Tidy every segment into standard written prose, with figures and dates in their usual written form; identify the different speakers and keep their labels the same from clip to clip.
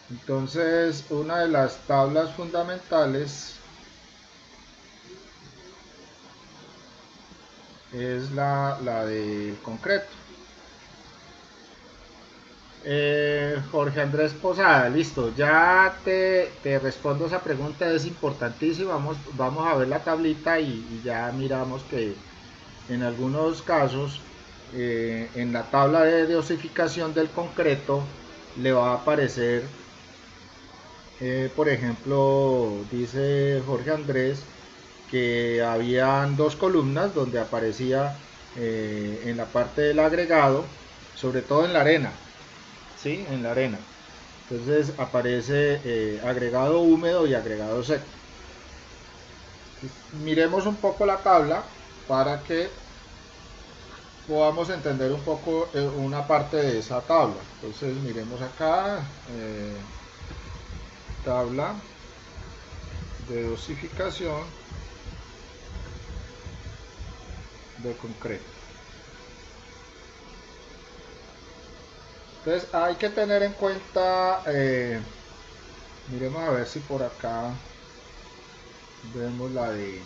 Speaker 1: Entonces, una de las tablas fundamentales es la del concreto. Jorge Andrés Posada, listo, ya te respondo esa pregunta, es importantísima, vamos a ver la tablita y ya miramos que en algunos casos en la tabla de dosificación del concreto le va a aparecer, por ejemplo, dice Jorge Andrés que habían dos columnas donde aparecía en la parte del agregado, sobre todo en la arena, ¿sí? En la arena. Entonces aparece agregado húmedo y agregado seco. Miremos un poco la tabla para que podamos entender un poco una parte de esa tabla. Entonces miremos acá, tabla de dosificación de concreto. Entonces hay que tener en cuenta, miremos a ver si por acá vemos la de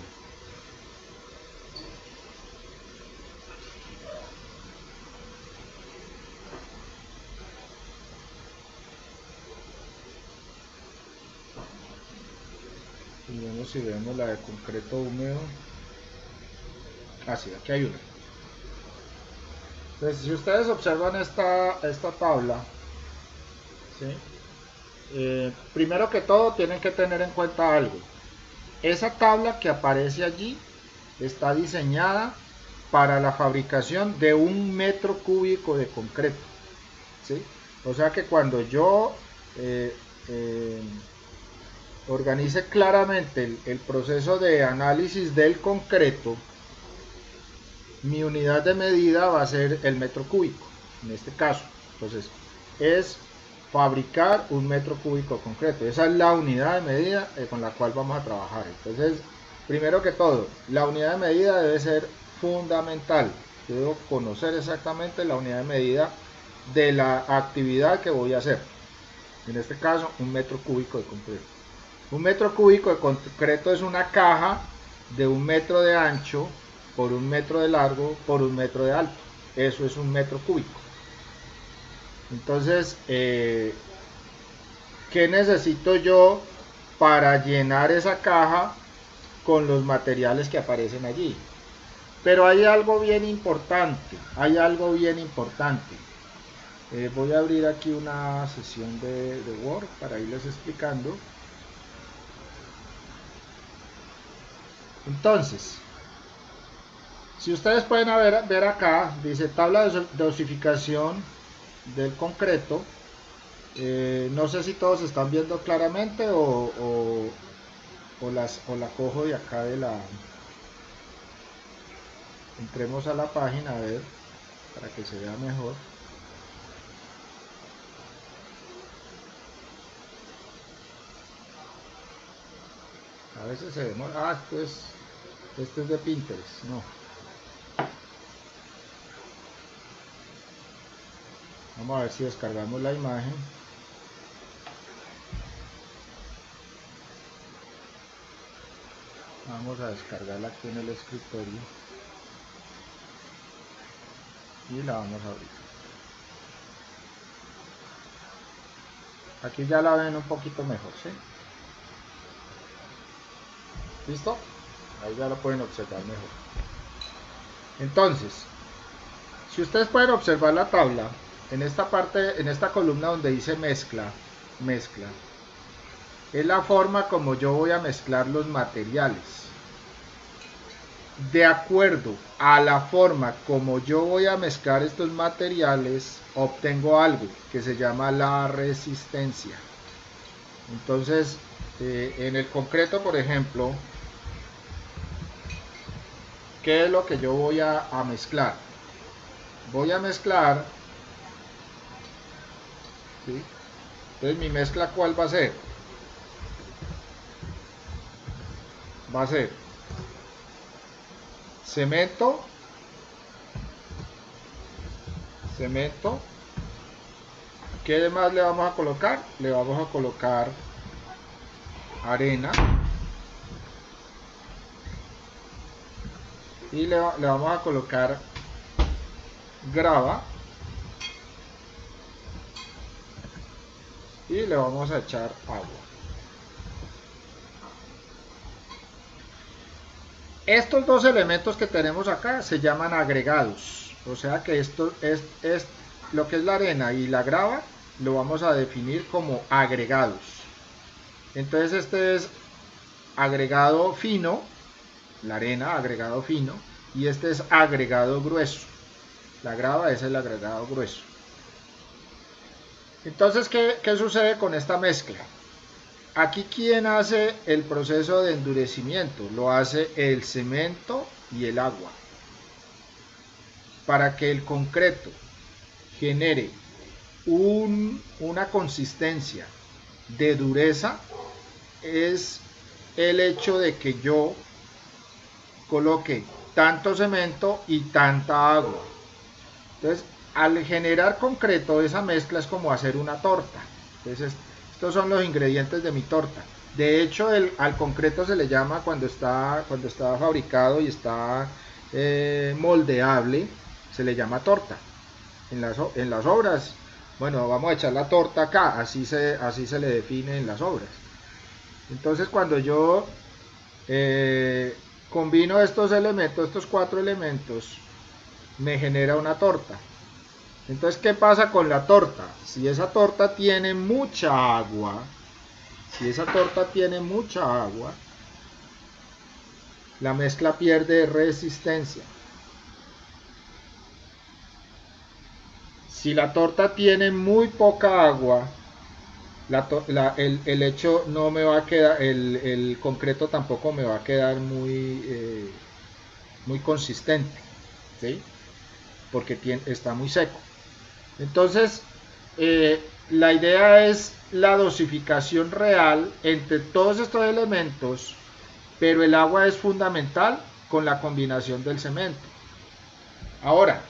Speaker 1: miremos si vemos la de concreto húmedo. Así, aquí hay una. Entonces si ustedes observan esta tabla, ¿sí? Primero que todo tienen que tener en cuenta algo. Esa tabla que aparece allí está diseñada para la fabricación de 1 metro cúbico de concreto, ¿sí? O sea que cuando yo eh, eh, organice claramente el proceso de análisis del concreto, mi unidad de medida va a ser el metro cúbico, en este caso. Entonces, es fabricar 1 metro cúbico de concreto. Esa es la unidad de medida con la cual vamos a trabajar. Entonces, primero que todo, la unidad de medida debe ser fundamental. Debo conocer exactamente la unidad de medida de la actividad que voy a hacer. En este caso, 1 metro cúbico de concreto. 1 metro cúbico de concreto es una caja de 1 metro de ancho por 1 metro de largo por 1 metro de alto. Eso es 1 metro cúbico. Entonces, ¿qué necesito yo para llenar esa caja con los materiales que aparecen allí? Pero hay algo bien importante, hay algo bien importante. Voy a abrir aquí una sesión de Word para irles explicando. Entonces, si ustedes pueden ver acá, dice tabla de dosificación del concreto. No sé si todos están viendo claramente o la cojo de acá de la... Entremos a la página a ver, para que se vea mejor. A veces se demora. Ah, esto es de Pinterest. No. Vamos a ver si descargamos la imagen. Vamos a descargarla aquí en el escritorio. Y la vamos a abrir. Aquí ya la ven un poquito mejor, ¿sí? ¿Listo? Ahí ya lo pueden observar mejor. Entonces, si ustedes pueden observar la tabla, en esta parte, en esta columna donde dice mezcla, es la forma como yo voy a mezclar los materiales. De acuerdo a la forma como yo voy a mezclar estos materiales, obtengo algo que se llama la resistencia. Entonces, en el concreto, por ejemplo, ¿qué es lo que yo voy a mezclar? Voy a mezclar, ¿sí? Entonces, mi mezcla, ¿cuál va a ser? Va a ser cemento, ¿Qué más le vamos a colocar? Le vamos a colocar arena y le vamos a colocar grava y le vamos a echar agua. Estos dos elementos que tenemos acá se llaman agregados, o sea que esto es lo que es la arena y la grava lo vamos a definir como agregados. Entonces este es agregado fino, la arena agregado fino, y este es agregado grueso. La grava es el agregado grueso. Entonces, ¿qué sucede con esta mezcla? Aquí, ¿quién hace el proceso de endurecimiento? Lo hace el cemento y el agua. Para que el concreto genere una consistencia de dureza, es el hecho de que yo coloque tanto cemento y tanta agua. Entonces, al generar concreto, esa mezcla es como hacer una torta. Entonces, estos son los ingredientes de mi torta. De hecho, al concreto se le llama cuando está fabricado y está moldeable, se le llama torta. En las obras, bueno, vamos a echar la torta acá, así se le define en las obras. Entonces, cuando yo combino estos elementos, estos 4 elementos, me genera una torta. Entonces, ¿qué pasa con la torta? Si esa torta tiene mucha agua, la mezcla pierde resistencia. Si la torta tiene muy poca agua, el hecho no me va a quedar, el concreto tampoco me va a quedar muy consistente, ¿sí? Porque está muy seco. Entonces, la idea es la dosificación real entre todos estos elementos, pero el agua es fundamental con la combinación del cemento. Ahora,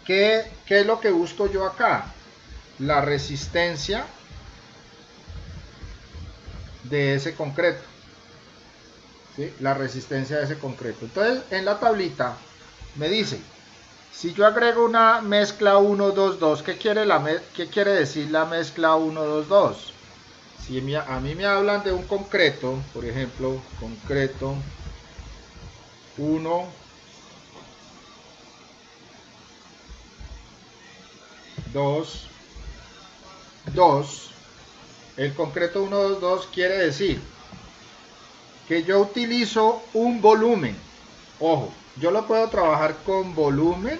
Speaker 1: ¿qué es lo que busco yo acá? La resistencia de ese concreto, ¿sí? La resistencia de ese concreto. Entonces, en la tablita me dice, si yo agrego una mezcla 1, 2, 2, ¿qué quiere decir la mezcla 1, 2, 2? Si a mí me hablan de un concreto, por ejemplo, concreto 1, 2, 2, el concreto 1, 2, 2 quiere decir que yo utilizo un volumen. Ojo, yo lo puedo trabajar con volumen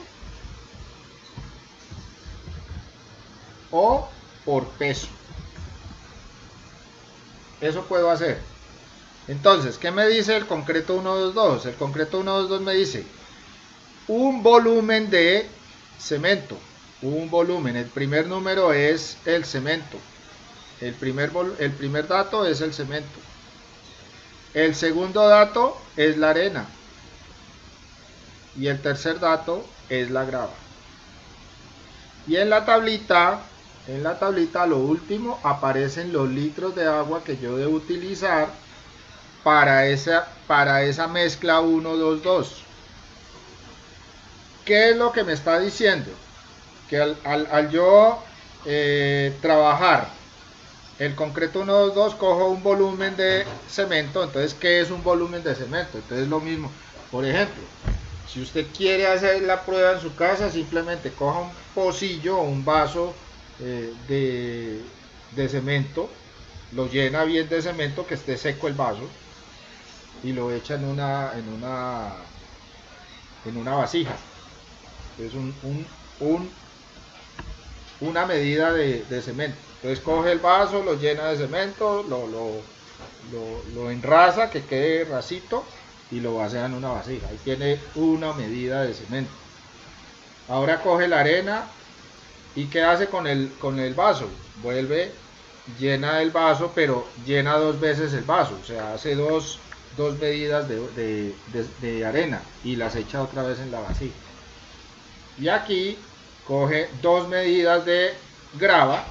Speaker 1: o por peso. Eso puedo hacer. Entonces, ¿qué me dice el concreto 122? El concreto 122 me dice un volumen de cemento. Un volumen. El primer número es el cemento. El primer dato es el cemento. El segundo dato es la arena. Y el tercer dato es la grava. Y en la tablita lo último aparecen los litros de agua que yo debo utilizar para esa mezcla 1, 2, 2. ¿Qué es lo que me está diciendo? Que al yo trabajar el concreto 1, 2, 2, cojo un volumen de cemento. Entonces, ¿qué es un volumen de cemento? Entonces, lo mismo. Por ejemplo, si usted quiere hacer la prueba en su casa, simplemente coja un pocillo o un vaso de cemento, lo llena bien de cemento, que esté seco el vaso, y lo echa en una vasija. Entonces, una medida de cemento. Entonces coge el vaso, lo llena de cemento, lo enrasa, que quede rasito, y lo vacía en una vasija. Ahí tiene una medida de cemento. Ahora coge la arena y ¿qué hace con el vaso? Vuelve, llena el vaso, pero llena 2 veces el vaso. O sea, hace dos medidas de arena y las echa otra vez en la vasija. Y aquí coge 2 medidas de grava,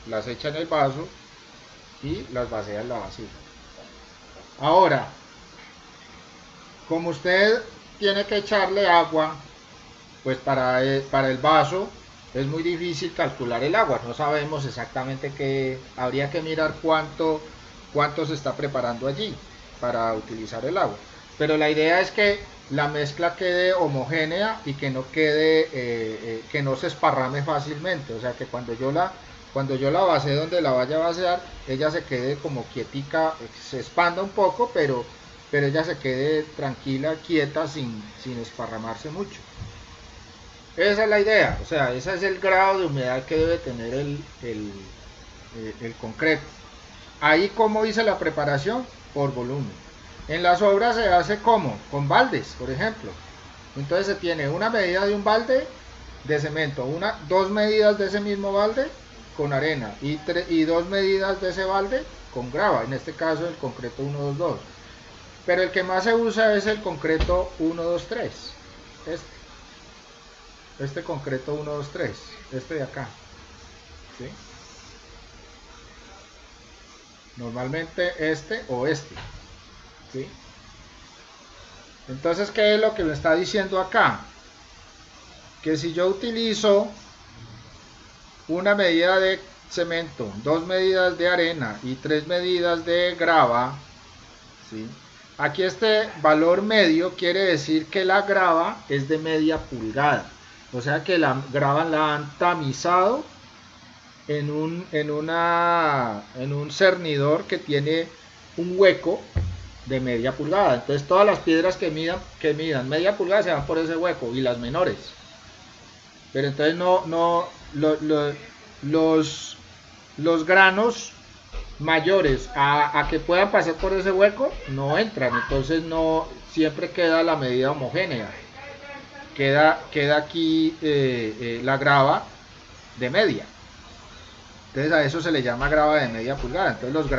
Speaker 1: las echa en el vaso y las vacía en la vasija. Ahora, como usted tiene que echarle agua, pues para el vaso es muy difícil calcular el agua, no sabemos exactamente qué, habría que mirar cuánto se está preparando allí para utilizar el agua. Pero la idea es que la mezcla quede homogénea y que no quede, que no se esparrame fácilmente, o sea que cuando yo la vacíe donde la vaya a vaciar, ella se quede como quietica, se expanda un poco, pero ella se quede tranquila, quieta, sin esparramarse mucho. Esa es la idea, o sea, ese es el grado de humedad que debe tener el concreto. Ahí, ¿cómo hice la preparación? Por volumen. En las obras se hace como, con baldes, por ejemplo. Entonces se tiene una medida de un balde de cemento, dos medidas de ese mismo balde con arena y dos medidas de ese balde con grava, en este caso el concreto 122. Pero el que más se usa es el concreto 123. Este concreto 123, este de acá, ¿sí? Normalmente este o este, ¿sí? Entonces, ¿qué es lo que me está diciendo acá? Que si yo utilizo una medida de cemento, dos medidas de arena y tres medidas de grava, ¿sí? Aquí este valor medio quiere decir que la grava es de media pulgada, o sea que la grava la han tamizado en un cernidor que tiene un hueco de media pulgada. Entonces todas las piedras que midan media pulgada se van por ese hueco, y las menores. Pero entonces los granos mayores a que puedan pasar por ese hueco no entran. Entonces no siempre queda la medida homogénea. Queda aquí la grava de media. Entonces a eso se le llama grava de media pulgada. Entonces los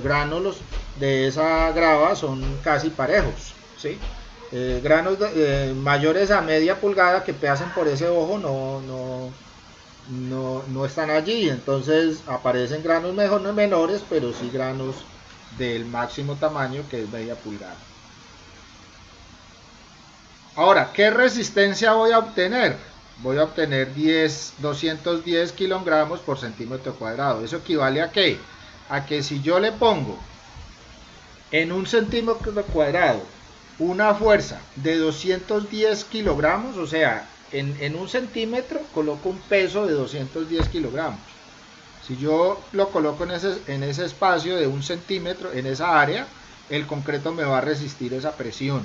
Speaker 1: granos de esa grava son casi parejos, ¿sí? Granos mayores a media pulgada que pasen por ese ojo no están allí. Entonces aparecen granos menores, pero sí granos del máximo tamaño, que es media pulgada. Ahora, ¿qué resistencia voy a obtener? Voy a obtener 210 kilogramos por centímetro cuadrado. ¿Eso equivale a qué? A que si yo le pongo en un centímetro cuadrado una fuerza de 210 kilogramos, o sea, en un centímetro coloco un peso de 210 kilogramos. Si yo lo coloco en ese espacio de un centímetro, en esa área, el concreto me va a resistir esa presión.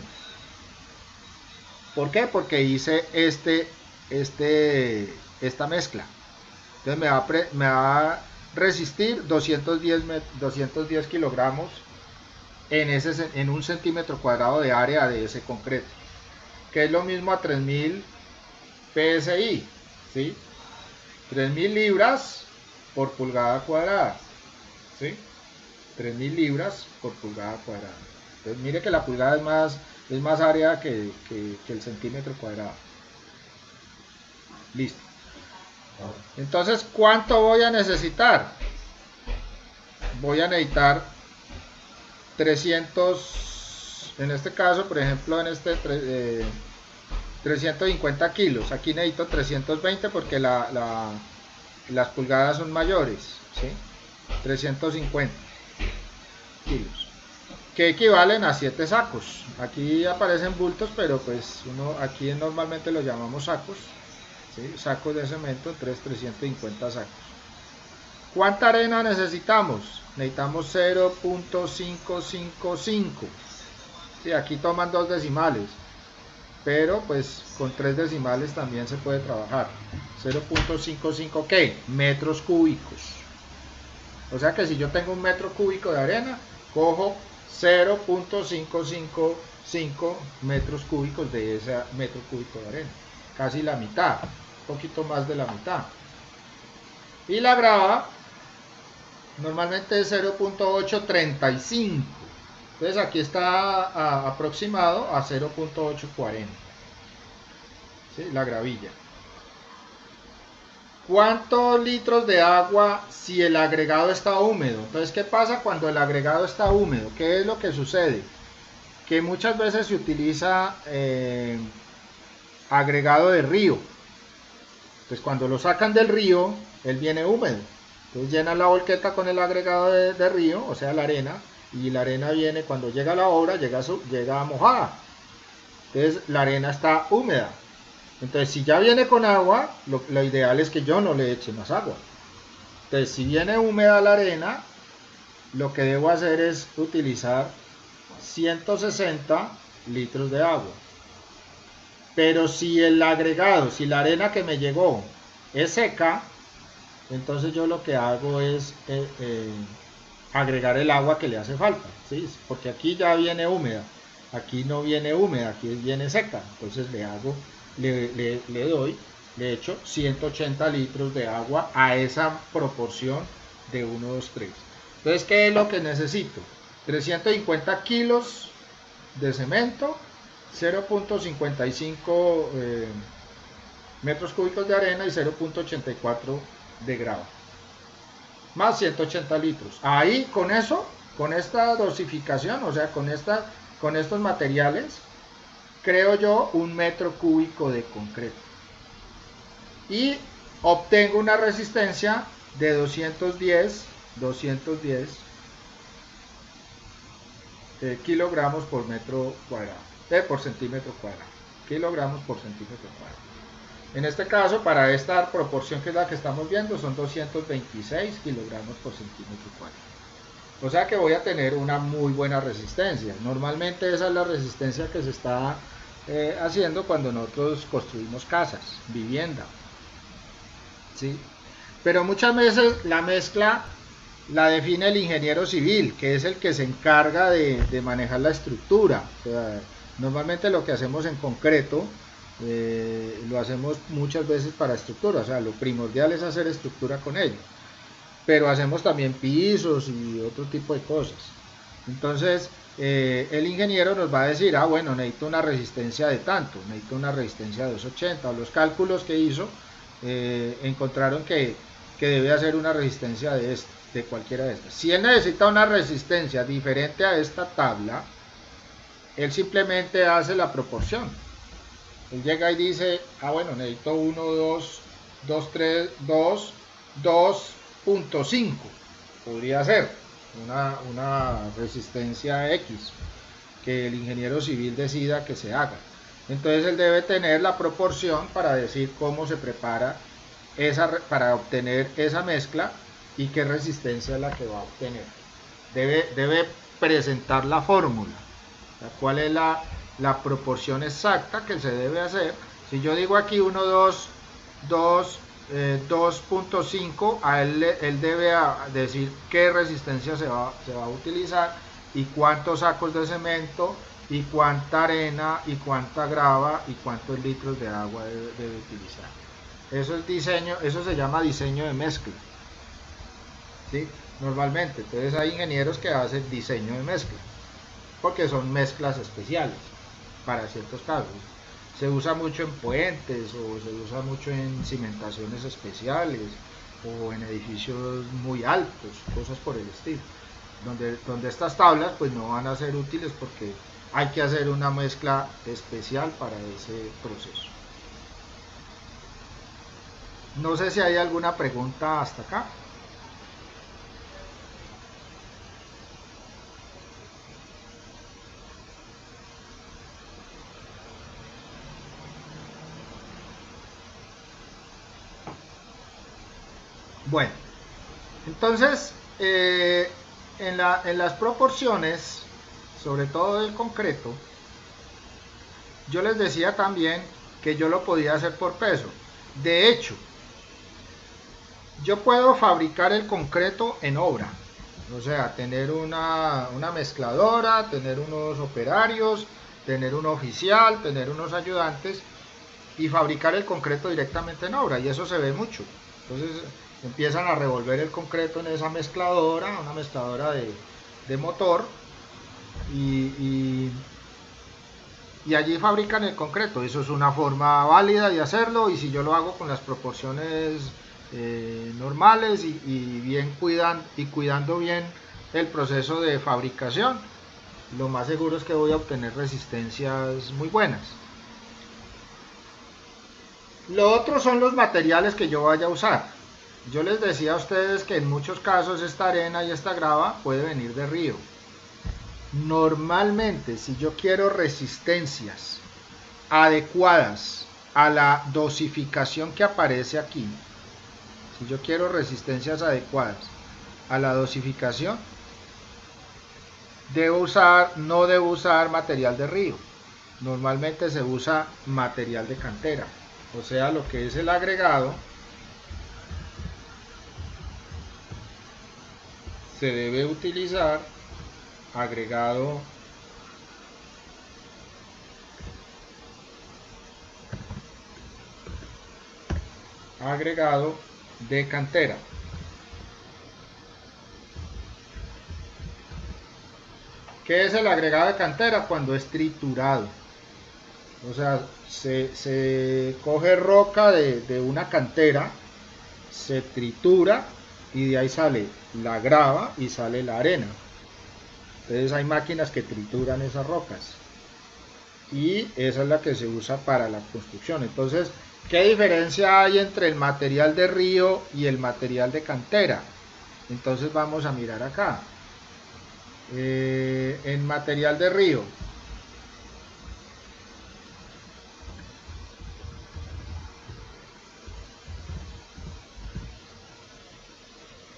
Speaker 1: ¿Por qué? Porque hice esta mezcla. Entonces me va a resistir 210 kilogramos en un centímetro cuadrado de área de ese concreto, que es lo mismo a 3000 psi, ¿sí? 3000 libras por pulgada cuadrada, ¿sí? 3000 libras por pulgada cuadrada. Entonces mire que la pulgada es más área que el centímetro cuadrado. Listo. Entonces, ¿cuánto voy a necesitar? Voy a necesitar 300, en este caso, por ejemplo, 350 kilos. Aquí necesito 320 porque las pulgadas son mayores, ¿sí? 350 kilos, que equivalen a 7 sacos. Aquí aparecen bultos, pero pues aquí normalmente lo llamamos sacos, ¿sí? Sacos de cemento, 350 sacos. ¿Cuánta arena necesitamos? Necesitamos 0.555. Sí, aquí toman 2 decimales, pero pues con 3 decimales también se puede trabajar. 0.55 ¿qué? Metros cúbicos. O sea que si yo tengo un metro cúbico de arena, cojo 0.555 metros cúbicos de ese metro cúbico de arena. Casi la mitad, un poquito más de la mitad. Y la grava normalmente es 0.835. Entonces aquí está aproximado a 0.840. ¿Sí? La gravilla. ¿Cuántos litros de agua si el agregado está húmedo? Entonces, ¿qué pasa cuando el agregado está húmedo? ¿Qué es lo que sucede? Que muchas veces se utiliza agregado de río. Entonces, cuando lo sacan del río, él viene húmedo. Entonces, llenan la volqueta con el agregado de río, o sea, la arena, y la arena viene, cuando llega a la obra, llega mojada. Entonces, la arena está húmeda. Entonces, si ya viene con agua, lo ideal es que yo no le eche más agua. Entonces, si viene húmeda la arena, lo que debo hacer es utilizar 160 litros de agua. Pero si el agregado, si la arena que me llegó es seca, entonces yo lo que hago es agregar el agua que le hace falta, ¿sí? Porque aquí ya viene húmeda, aquí no viene húmeda, aquí viene seca. Entonces le echo 180 litros de agua a esa proporción de 1, 2, 3. Entonces, ¿qué es lo que necesito? 350 kilos de cemento, 0.55 metros cúbicos de arena y 0.84 de grava, más 180 litros. Ahí con eso, con esta dosificación, o sea, con estos materiales, creo yo un metro cúbico de concreto y obtengo una resistencia de 210 kilogramos por metro cuadrado, por centímetro cuadrado, kilogramos por centímetro cuadrado. En este caso, para esta proporción que es la que estamos viendo, son 226 kilogramos por centímetro cuadrado. O sea que voy a tener una muy buena resistencia. Normalmente esa es la resistencia que se está haciendo cuando nosotros construimos casas, vivienda, ¿sí? Pero muchas veces la mezcla la define el ingeniero civil, que es el que se encarga de manejar la estructura. O sea, normalmente lo que hacemos en concreto lo hacemos muchas veces para estructura, o sea, lo primordial es hacer estructura con ello, pero hacemos también pisos y otro tipo de cosas. Entonces el ingeniero nos va a decir, bueno, necesito una resistencia de tanto, necesito una resistencia de 280, o los cálculos que hizo encontraron que debe hacer una resistencia de cualquiera de estas. Si él necesita una resistencia diferente a esta tabla, él simplemente hace la proporción. Él llega y dice, bueno, necesito 1, 2, 2, 3, 2, 2.5. Podría ser una resistencia X que el ingeniero civil decida que se haga. Entonces él debe tener la proporción para decir cómo se prepara para obtener esa mezcla y qué resistencia es la que va a obtener. Debe presentar la fórmula, cuál es la proporción exacta que se debe hacer. Si yo digo aquí 1, 2, 2.5, a él debe decir qué resistencia se va a utilizar y cuántos sacos de cemento y cuánta arena y cuánta grava y cuántos litros de agua debe utilizar. Eso es diseño, eso se llama diseño de mezcla, ¿sí? Normalmente, entonces hay ingenieros que hacen diseño de mezcla porque son mezclas especiales para ciertos casos. Se usa mucho en puentes o se usa mucho en cimentaciones especiales o en edificios muy altos, cosas por el estilo, donde estas tablas pues no van a ser útiles porque hay que hacer una mezcla especial para ese proceso. No sé si hay alguna pregunta hasta acá. Bueno, entonces en las proporciones, sobre todo del concreto, yo les decía también que yo lo podía hacer por peso. De hecho, yo puedo fabricar el concreto en obra, o sea, tener una mezcladora, tener unos operarios, tener un oficial, tener unos ayudantes y fabricar el concreto directamente en obra, y eso se ve mucho. Entonces empiezan a revolver el concreto en esa mezcladora, una mezcladora de motor, y allí fabrican el concreto. Eso es una forma válida de hacerlo, y si yo lo hago con las proporciones normales y cuidando bien el proceso de fabricación, lo más seguro es que voy a obtener resistencias muy buenas. Lo otro son los materiales que yo vaya a usar. Yo les decía a ustedes que en muchos casos esta arena y esta grava puede venir de río. Normalmente, si yo quiero resistencias adecuadas a la dosificación que aparece aquí, si yo quiero resistencias adecuadas a la dosificación, no debo usar material de río. Normalmente se usa material de cantera, o sea, lo que es el agregado se debe utilizar agregado de cantera. ¿Qué es el agregado de cantera? Cuando es triturado. O sea, se coge roca de una cantera, se tritura y de ahí sale la grava y sale la arena. Entonces hay máquinas que trituran esas rocas y esa es la que se usa para la construcción. Entonces, ¿qué diferencia hay entre el material de río y el material de cantera? Entonces vamos a mirar acá. En material de río,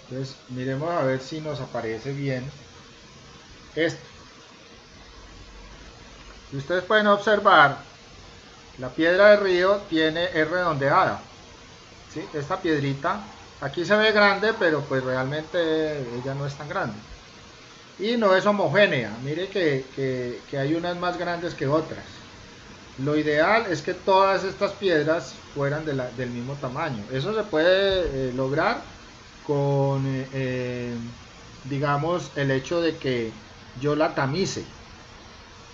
Speaker 1: entonces miremos a ver si nos aparece bien esto. Y ustedes pueden observar, la piedra de río es redondeada, ¿sí? Esta piedrita aquí se ve grande, pero pues realmente ella no es tan grande y no es homogénea. Mire que hay unas más grandes que otras. Lo ideal es que todas estas piedras fueran del mismo tamaño. Eso se puede lograr con, digamos, el hecho de que yo la tamice.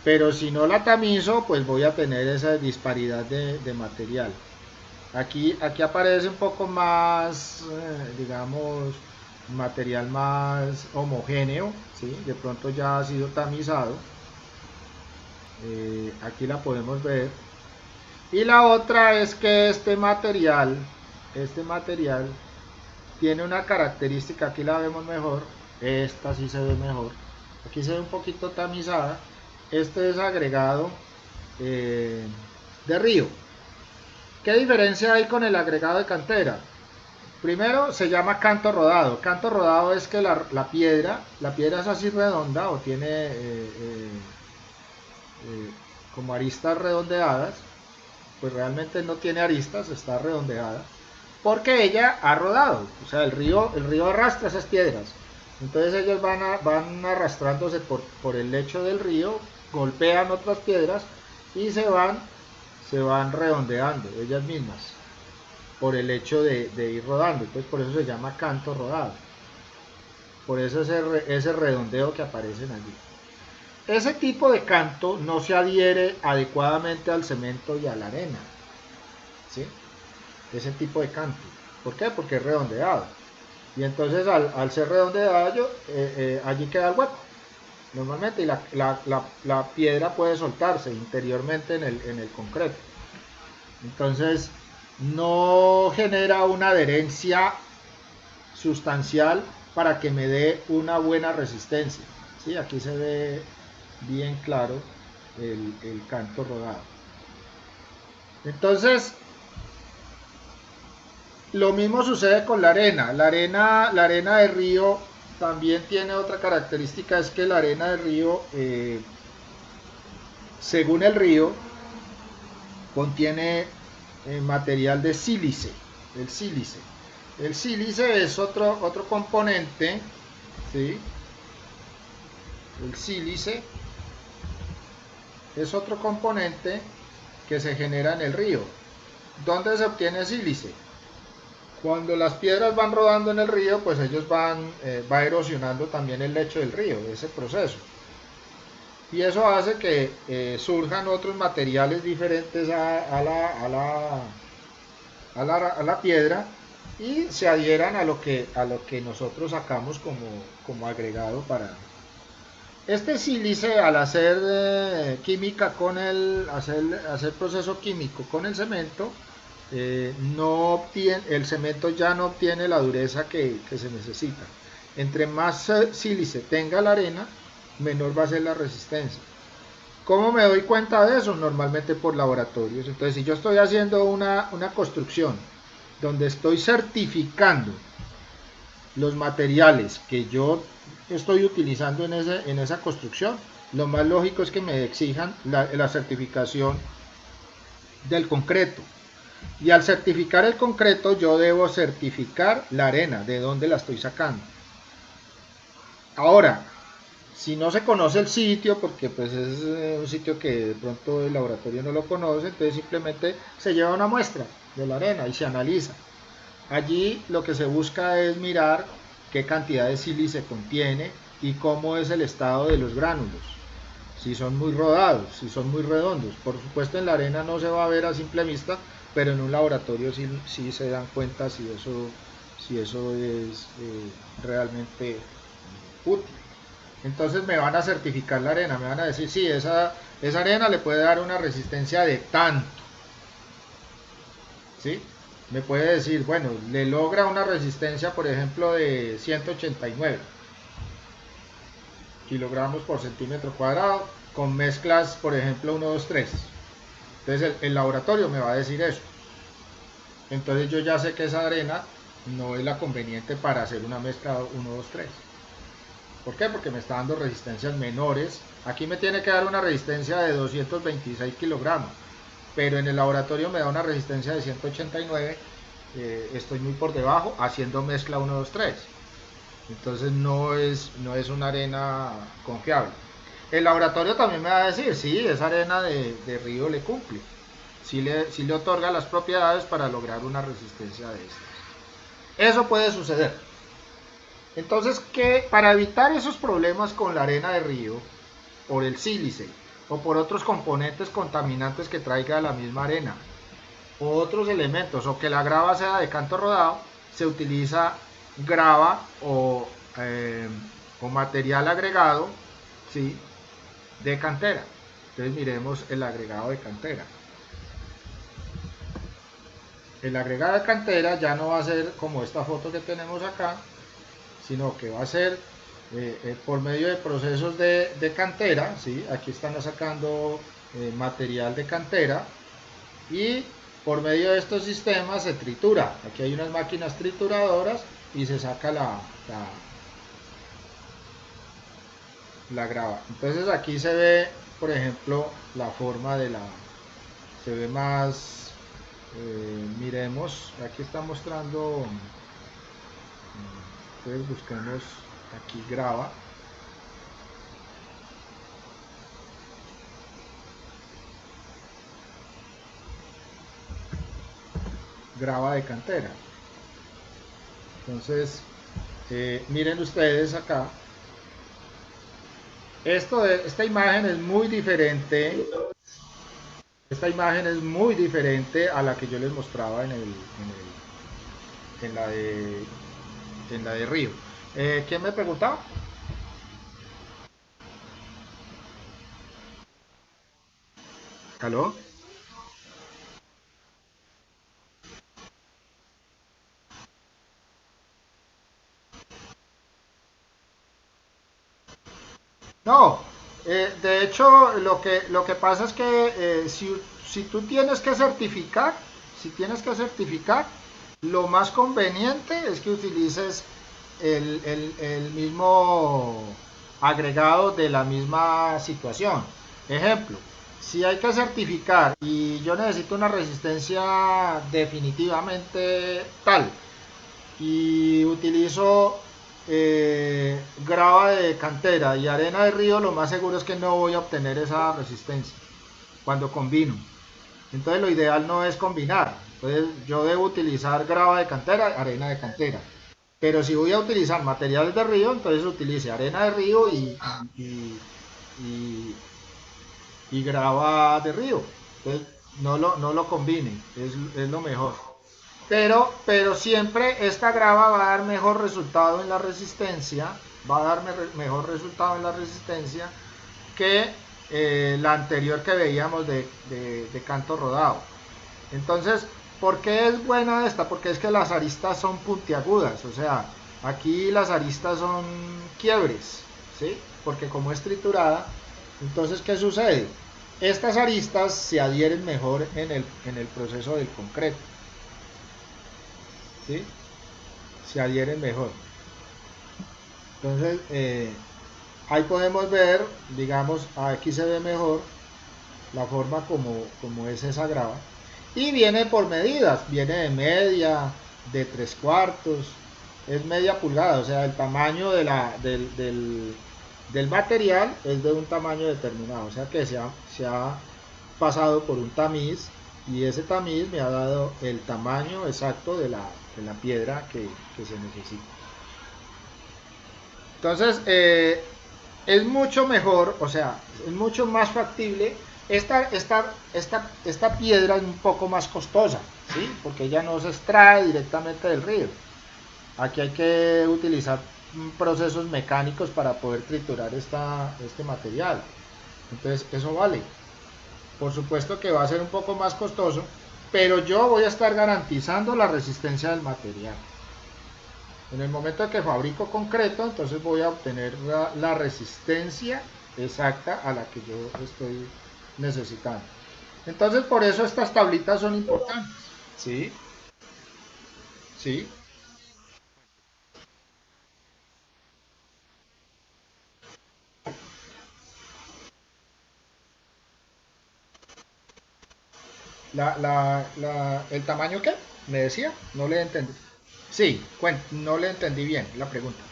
Speaker 1: Pero si no la tamizo, pues voy a tener esa disparidad de material. Aquí aparece un poco más, digamos, material más homogéneo, ¿sí? De pronto ya ha sido tamizado. Aquí la podemos ver. Y la otra es que este material tiene una característica, aquí la vemos mejor, esta sí se ve mejor, aquí se ve un poquito tamizada. Este es agregado de río. ¿Qué diferencia hay con el agregado de cantera? Primero se llama canto rodado. Canto rodado es que la piedra es así redonda o tiene como aristas redondeadas. Pues realmente no tiene aristas, está redondeada, porque ella ha rodado. O sea, el río arrastra esas piedras. Entonces ellos van arrastrándose por el lecho del río, golpean otras piedras y se van redondeando ellas mismas por el hecho de ir rodando. Entonces por eso se llama canto rodado, por eso ese redondeo que aparecen allí. Ese tipo de canto no se adhiere adecuadamente al cemento y a la arena, ¿sí? Ese tipo de canto. ¿Por qué? Porque es redondeado. Y entonces al ser redondeado, allí queda el hueco. Normalmente, y la piedra puede soltarse interiormente en el concreto. Entonces, no genera una adherencia sustancial para que me dé una buena resistencia. ¿Sí? Aquí se ve bien claro el canto rodado. Entonces, lo mismo sucede con la arena. La arena de río también tiene otra característica, es que la arena de río, según el río, contiene material de sílice. El sílice es otro componente, ¿sí? El sílice es otro componente que se genera en el río. ¿Dónde se obtiene sílice? Cuando las piedras van rodando en el río, pues ellos va erosionando también el lecho del río, ese proceso. Y eso hace que surjan otros materiales diferentes a la piedra, y se adhieran a lo que nosotros sacamos como agregado para... Este sílice, al hacer química con hacer proceso químico con el cemento, no obtiene, el cemento ya no obtiene la dureza que se necesita. Entre más sílice tenga la arena, menor va a ser la resistencia. ¿Cómo me doy cuenta de eso? Normalmente por laboratorios. Entonces, si yo estoy haciendo una construcción donde estoy certificando los materiales que yo estoy utilizando en esa construcción, lo más lógico es que me exijan la certificación del concreto. Y al certificar el concreto, yo debo certificar la arena, de dónde la estoy sacando. Ahora, si no se conoce el sitio, porque pues es un sitio que de pronto el laboratorio no lo conoce, entonces simplemente se lleva una muestra de la arena y se analiza. Allí lo que se busca es mirar qué cantidad de sílice contiene y cómo es el estado de los gránulos. Si son muy rodados, si son muy redondos. Por supuesto en la arena no se va a ver a simple vista, pero en un laboratorio sí se dan cuenta si eso es realmente útil. Entonces me van a certificar la arena, me van a decir, sí, esa arena le puede dar una resistencia de tanto. ¿Sí? Me puede decir, bueno, le logra una resistencia, por ejemplo, de 189 kilogramos por centímetro cuadrado, con mezclas, por ejemplo, 1, 2, 3. Entonces el laboratorio me va a decir eso. Entonces yo ya sé que esa arena no es la conveniente para hacer una mezcla 1, 2, 3. ¿Por qué? Porque me está dando resistencias menores. Aquí me tiene que dar una resistencia de 226 kilogramos, pero en el laboratorio me da una resistencia de 189. Estoy muy por debajo haciendo mezcla 1, 2, 3. Entonces no es una arena confiable. El laboratorio también me va a decir, sí, esa arena de río le cumple. Sí le otorga las propiedades para lograr una resistencia de estas. Eso puede suceder. Entonces, para evitar esos problemas con la arena de río, por el sílice, o por otros componentes contaminantes que traiga la misma arena, o otros elementos, o que la grava sea de canto rodado, se utiliza grava o material agregado, ¿sí?, de cantera. Entonces miremos el agregado de cantera. El agregado de cantera ya no va a ser como esta foto que tenemos acá, sino que va a ser por medio de procesos de cantera, ¿sí? Aquí están sacando material de cantera y por medio de estos sistemas se tritura. Aquí hay unas máquinas trituradoras y se saca la grava. Entonces aquí se ve, por ejemplo, la forma de se ve más, miremos, aquí está mostrando, entonces busquemos aquí grava. Grava de cantera. Entonces, miren ustedes acá. Esta imagen es muy diferente. Esta imagen es muy diferente a la que yo les mostraba en la de Río. ¿Quién me preguntaba? ¿Aló? No, de hecho lo que pasa es que si tú tienes que certificar, si tienes que certificar, lo más conveniente es que utilices el mismo agregado de la misma situación. Ejemplo, si hay que certificar y yo necesito una resistencia definitivamente tal y utilizo grava de cantera y arena de río, lo más seguro es que no voy a obtener esa resistencia cuando combino. Entonces lo ideal no es combinar. Entonces yo debo utilizar grava de cantera, arena de cantera. Pero si voy a utilizar materiales de río, entonces utilice arena de río y, y grava de río. Entonces no lo combinen, es lo mejor. pero siempre esta grava va a dar mejor resultado en la resistencia, mejor resultado en la resistencia que la anterior que veíamos de canto rodado. Entonces, ¿por qué es buena esta? Porque es que las aristas son puntiagudas, o sea, aquí las aristas son quiebres, ¿sí? Porque como es triturada, entonces, ¿qué sucede? Estas aristas se adhieren mejor en el proceso del concreto, ¿sí? Se adhieren mejor. Entonces, ahí podemos ver, digamos, aquí se ve mejor la forma como es esa grava. Y viene por medidas, viene de media, de 3/4, es media pulgada, o sea, el tamaño del material es de un tamaño determinado, o sea que se ha pasado por un tamiz y ese tamiz me ha dado el tamaño exacto de la piedra que se necesita. Entonces, es mucho mejor, o sea, es mucho más factible. Esta piedra es un poco más costosa, ¿sí? Porque ella no se extrae directamente del río. Aquí hay que utilizar procesos mecánicos para poder triturar este material. Entonces, eso vale. Por supuesto que va a ser un poco más costoso, pero yo voy a estar garantizando la resistencia del material. En el momento en que fabrico concreto, entonces voy a obtener la resistencia exacta a la que yo estoy necesitando. Entonces, por eso estas tablitas son importantes. ¿Sí? ¿Sí? ¿El tamaño qué? ¿Me decía? No le entendí. Sí, no le entendí bien la pregunta.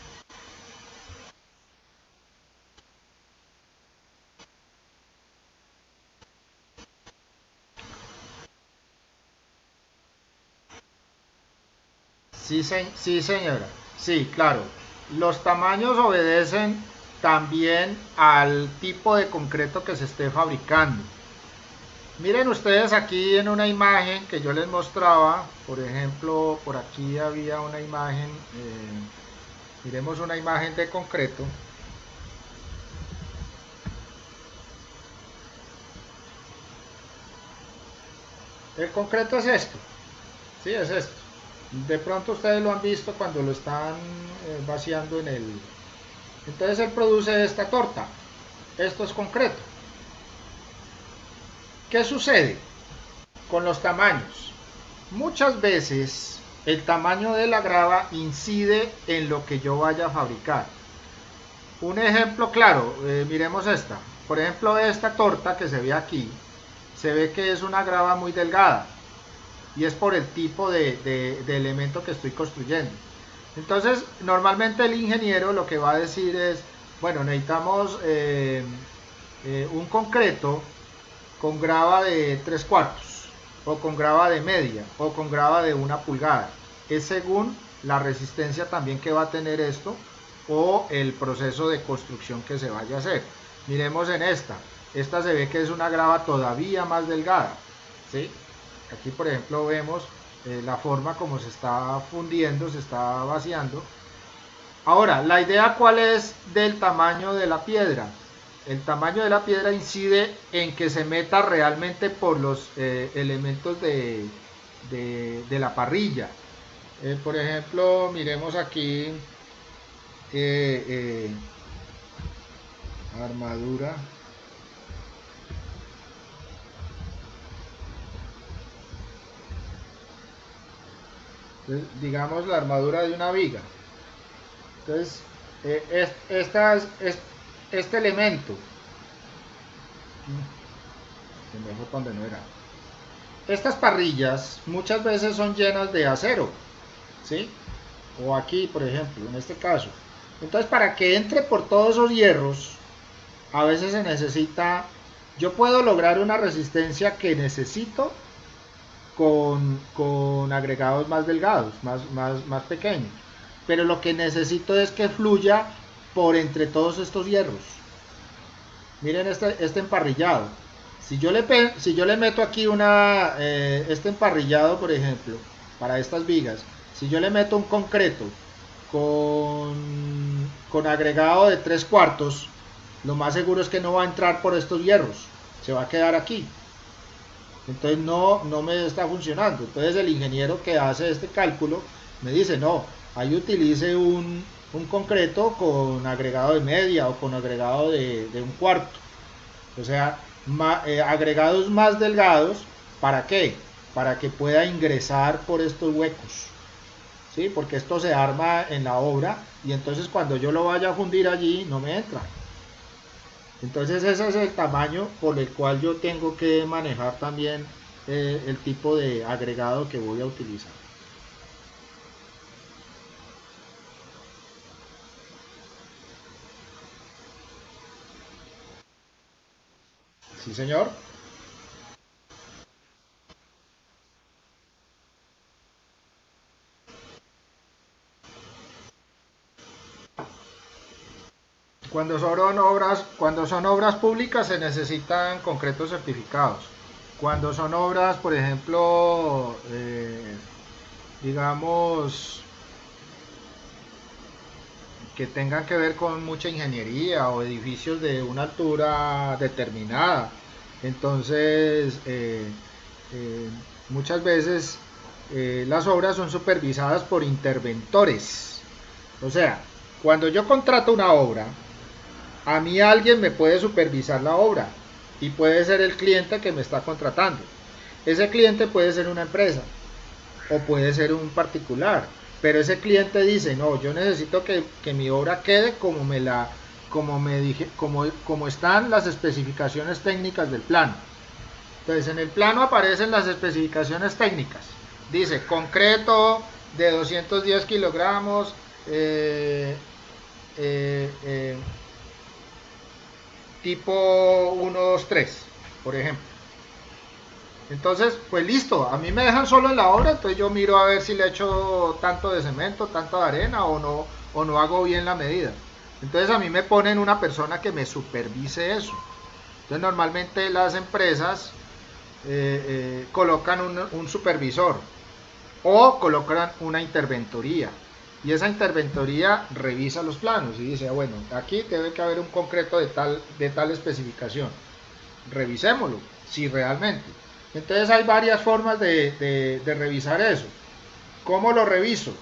Speaker 1: Sí, sí, señora. Sí, claro. Los tamaños obedecen también al tipo de concreto que se esté fabricando. Miren ustedes aquí en una imagen que yo les mostraba, por ejemplo, por aquí había una imagen, miremos una imagen de concreto. El concreto es esto, sí, es esto. De pronto ustedes lo han visto cuando lo están vaciando en el... Entonces él produce esta torta. Esto es concreto. ¿Qué sucede con los tamaños? Muchas veces el tamaño de la grava incide en lo que yo vaya a fabricar. Un ejemplo claro, miremos esta. Por ejemplo, esta torta que se ve aquí, se ve que es una grava muy delgada y es por el tipo de elemento que estoy construyendo. Entonces, normalmente el ingeniero lo que va a decir es, bueno, necesitamos un concreto con grava de 3/4, o con grava de media, o con grava de 1 pulgada. Es según la resistencia también que va a tener esto, o el proceso de construcción que se vaya a hacer. Miremos en esta. Esta se ve que es una grava todavía más delgada, ¿sí? Aquí, por ejemplo, vemos la forma como se está fundiendo, se está vaciando. Ahora, la idea cuál es del tamaño de la piedra. El tamaño de la piedra incide en que se meta realmente por los elementos de la parrilla. Por ejemplo, miremos aquí eh, armadura. Entonces, digamos la armadura de una viga. Entonces, este elemento, se me fue donde no era. Estas parrillas muchas veces son llenas de acero, ¿sí? O aquí, por ejemplo, en este caso. Entonces, para que entre por todos esos hierros, a veces se necesita, yo puedo lograr una resistencia que necesito con agregados más delgados, más pequeños. Pero lo que necesito es que fluya por entre todos estos hierros. Miren este emparrillado. Si yo le meto aquí este emparrillado, por ejemplo, para estas vigas, si yo le meto un concreto con agregado de 3/4, lo más seguro es que no va a entrar por estos hierros, se va a quedar aquí. Entonces no me está funcionando. Entonces el ingeniero que hace este cálculo me dice, no, ahí utilice un concreto con agregado de media o con agregado de 1/4. O sea, agregados más delgados, ¿para qué? Para que pueda ingresar por estos huecos, ¿sí? Porque esto se arma en la obra y entonces cuando yo lo vaya a fundir allí no me entra. Entonces ese es el tamaño por el cual yo tengo que manejar también el tipo de agregado que voy a utilizar. Sí, señor. Cuando son obras públicas se necesitan concretos certificados. Cuando son obras, por ejemplo, digamos, que tengan que ver con mucha ingeniería o edificios de una altura determinada, entonces muchas veces las obras son supervisadas por interventores. O sea, cuando yo contrato una obra, a mí alguien me puede supervisar la obra y puede ser el cliente que me está contratando. Ese cliente puede ser una empresa o puede ser un particular, pero ese cliente dice, no, yo necesito que mi obra quede como están las especificaciones técnicas del plano. Entonces en el plano aparecen las especificaciones técnicas. Dice concreto de 210 kilogramos, eh, eh, tipo 123, por ejemplo. Entonces, pues listo, a mí me dejan solo en la obra, entonces yo miro a ver si le echo tanto de cemento, tanto de arena o no hago bien la medida. Entonces a mí me ponen una persona que me supervise eso. Entonces normalmente las empresas colocan un supervisor o colocan una interventoría. Y esa interventoría revisa los planos y dice, bueno, aquí debe que haber un concreto de tal especificación. Revisémoslo, si realmente. Entonces hay varias formas de revisar eso. ¿Cómo lo reviso?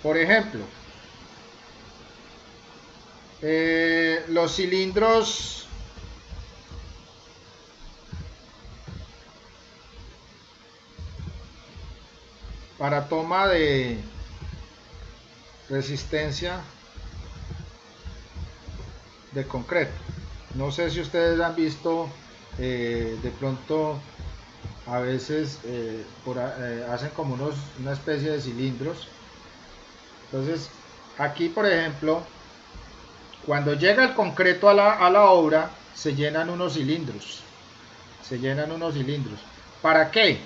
Speaker 1: Por ejemplo, los cilindros para toma de resistencia de concreto. No sé si ustedes han visto de pronto a veces hacen como una especie de cilindros. Entonces aquí por ejemplo, cuando llega el concreto a la obra, se llenan unos cilindros. Se llenan unos cilindros. ¿Para qué?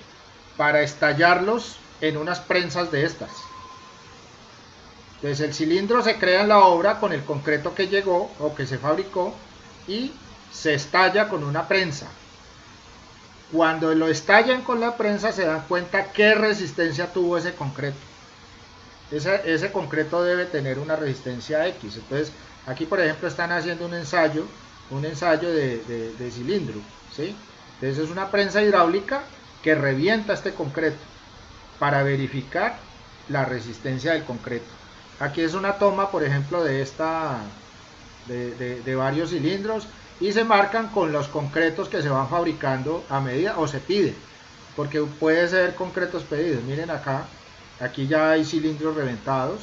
Speaker 1: Para estallarlos en unas prensas de estas. Entonces el cilindro se crea en la obra con el concreto que llegó o que se fabricó y se estalla con una prensa. Cuando lo estallan con la prensa se dan cuenta qué resistencia tuvo ese concreto. Ese concreto debe tener una resistencia X. Entonces aquí por ejemplo están haciendo un ensayo de cilindro, ¿sí? Entonces es una prensa hidráulica que revienta este concreto para verificar la resistencia del concreto. Aquí es una toma por ejemplo de varios cilindros y se marcan con los concretos que se van fabricando a medida o se pide, porque puede ser concretos pedidos. Miren acá, aquí ya hay cilindros reventados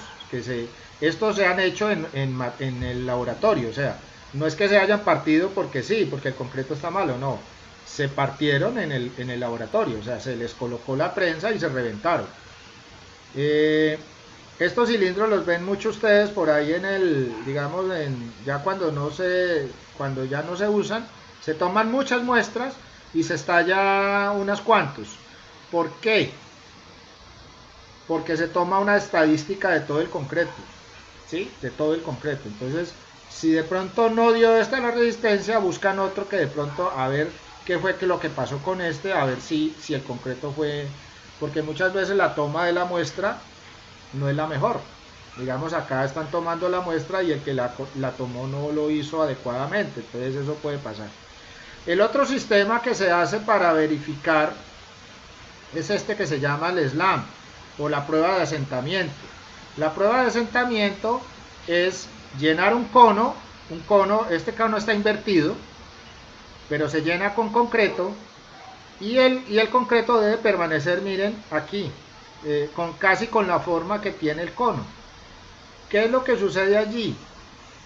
Speaker 1: estos se han hecho en el laboratorio, o sea, no es que se hayan partido porque sí, porque el concreto está malo, no, se partieron en el laboratorio, o sea, se les colocó la prensa y se reventaron. Estos cilindros los ven mucho ustedes por ahí digamos, ya cuando ya no se usan, se toman muchas muestras y se estalla unas cuantos. ¿Por qué? Porque se toma una estadística de todo el concreto, ¿sí? De todo el concreto. Entonces, si de pronto no dio esta la resistencia, buscan otro que de pronto a ver qué fue lo que pasó con este, a ver si el concreto porque muchas veces la toma de la muestra no es la mejor. Digamos, acá están tomando la muestra y el que la tomó no lo hizo adecuadamente, entonces eso puede pasar. El otro sistema que se hace para verificar es este que se llama el SLAM o la prueba de asentamiento. La prueba de asentamiento es llenar un cono, este cono está invertido, pero se llena con concreto y el concreto debe permanecer, miren, aquí, casi con la forma que tiene el cono. ¿Qué es lo que sucede allí?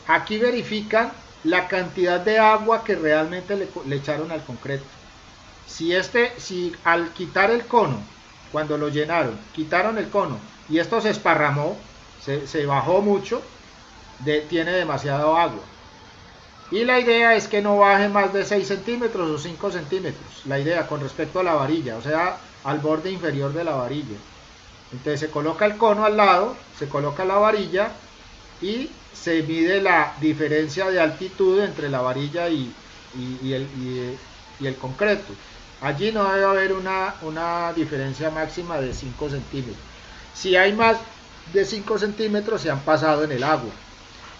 Speaker 1: Aquí verifican la cantidad de agua que realmente le echaron al concreto. Si al quitar el cono, cuando lo llenaron, quitaron el cono y esto se esparramó, se bajó mucho, tiene demasiado agua. Y la idea es que no baje más de 6 centímetros o 5 centímetros, la idea con respecto a la varilla, o sea, al borde inferior de la varilla. Entonces se coloca el cono al lado, se coloca la varilla y se mide la diferencia de altitud entre la varilla y el concreto. Allí no debe haber una diferencia máxima de 5 centímetros. Si hay más de 5 centímetros se han pasado en el agua.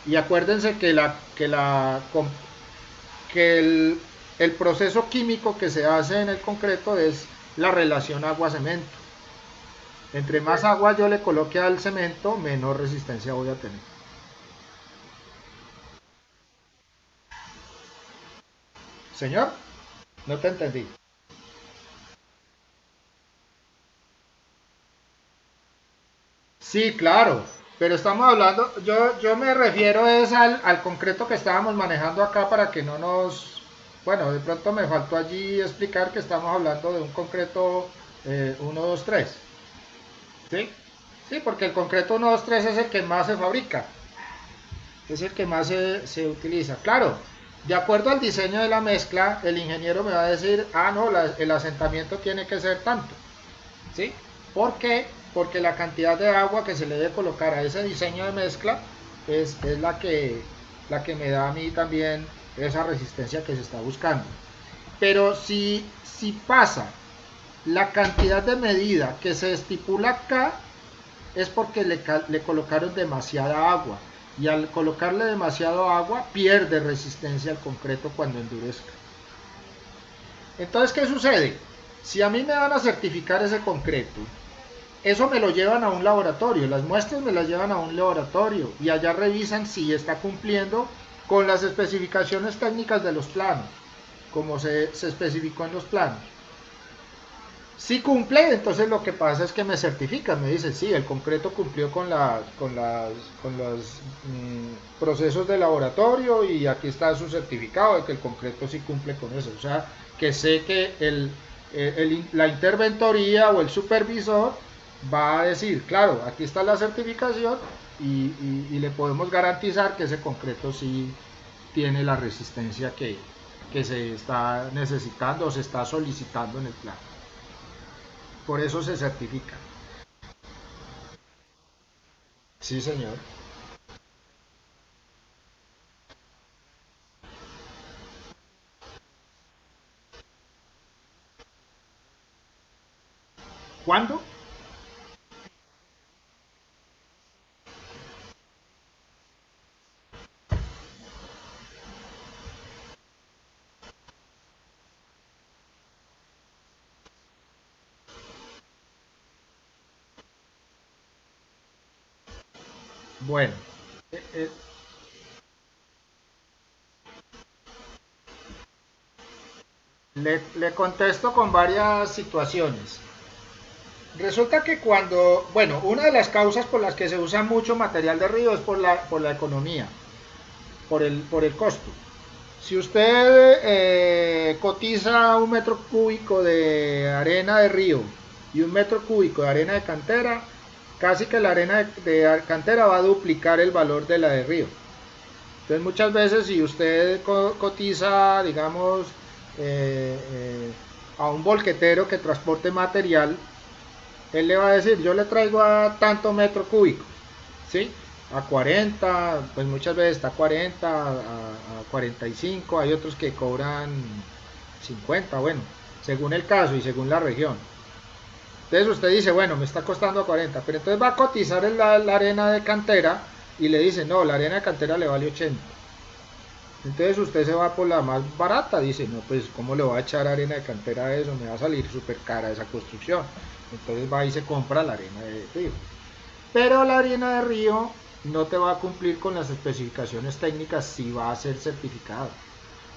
Speaker 1: Y acuérdense que el proceso químico que se hace en el concreto es la relación agua-cemento. Entre más agua yo le coloque al cemento, menor resistencia voy a tener. Señor, no te entendí. Sí, claro, pero estamos hablando, yo me refiero es al concreto que estábamos manejando acá para que no bueno, de pronto me faltó allí explicar que estamos hablando de un concreto 1, 2, 3. ¿Sí? Sí, porque el concreto 1, 2, 3 es el que más se fabrica, es el que más se utiliza. Claro, de acuerdo al diseño de la mezcla, el ingeniero me va a decir, no, el asentamiento tiene que ser tanto. ¿Sí? ¿Por qué? Porque la cantidad de agua que se le debe colocar a ese diseño de mezcla es la que me da a mí también esa resistencia que se está buscando. Pero si pasa la cantidad de medida que se estipula acá, es porque le colocaron demasiada agua. Y al colocarle demasiado agua, pierde resistencia al concreto cuando endurezca. Entonces, ¿qué sucede? Si a mí me van a certificar ese concreto, eso me lo llevan a un laboratorio, las muestras me las llevan a un laboratorio y allá revisan si está cumpliendo con las especificaciones técnicas de los planos, como se especificó en los planos. Si cumple, entonces lo que pasa es que me certifican, me dicen, sí, el concreto cumplió con los procesos de laboratorio y aquí está su certificado de que el concreto sí cumple con eso. O sea, que sé que la interventoría o el supervisor va a decir, claro, aquí está la certificación y le podemos garantizar que ese concreto sí tiene la resistencia que se está necesitando o se está solicitando en el plan. Por eso se certifica. Sí, señor. ¿Cuándo? Bueno, eh, eh, le contesto con varias situaciones. Resulta que bueno, una de las causas por las que se usa mucho material de río es por la economía, por el costo. Si usted cotiza un metro cúbico de arena de río y un metro cúbico de arena de cantera, casi que la arena de cantera va a duplicar el valor de la de río. Entonces muchas veces si usted cotiza, digamos, a un volquetero que transporte material, él le va a decir, yo le traigo a tanto metro cúbico, ¿sí? A 40, pues muchas veces está a 40, a 45, hay otros que cobran 50, bueno, según el caso y según la región. Entonces usted dice, bueno, me está costando 40, pero entonces va a cotizar la arena de cantera y le dice, no, la arena de cantera le vale 80. Entonces usted se va por la más barata, dice, no, pues ¿cómo le voy a echar arena de cantera a eso? Me va a salir súper cara esa construcción. Entonces va y se compra la arena de río. Pero la arena de río no te va a cumplir con las especificaciones técnicas si va a ser certificado,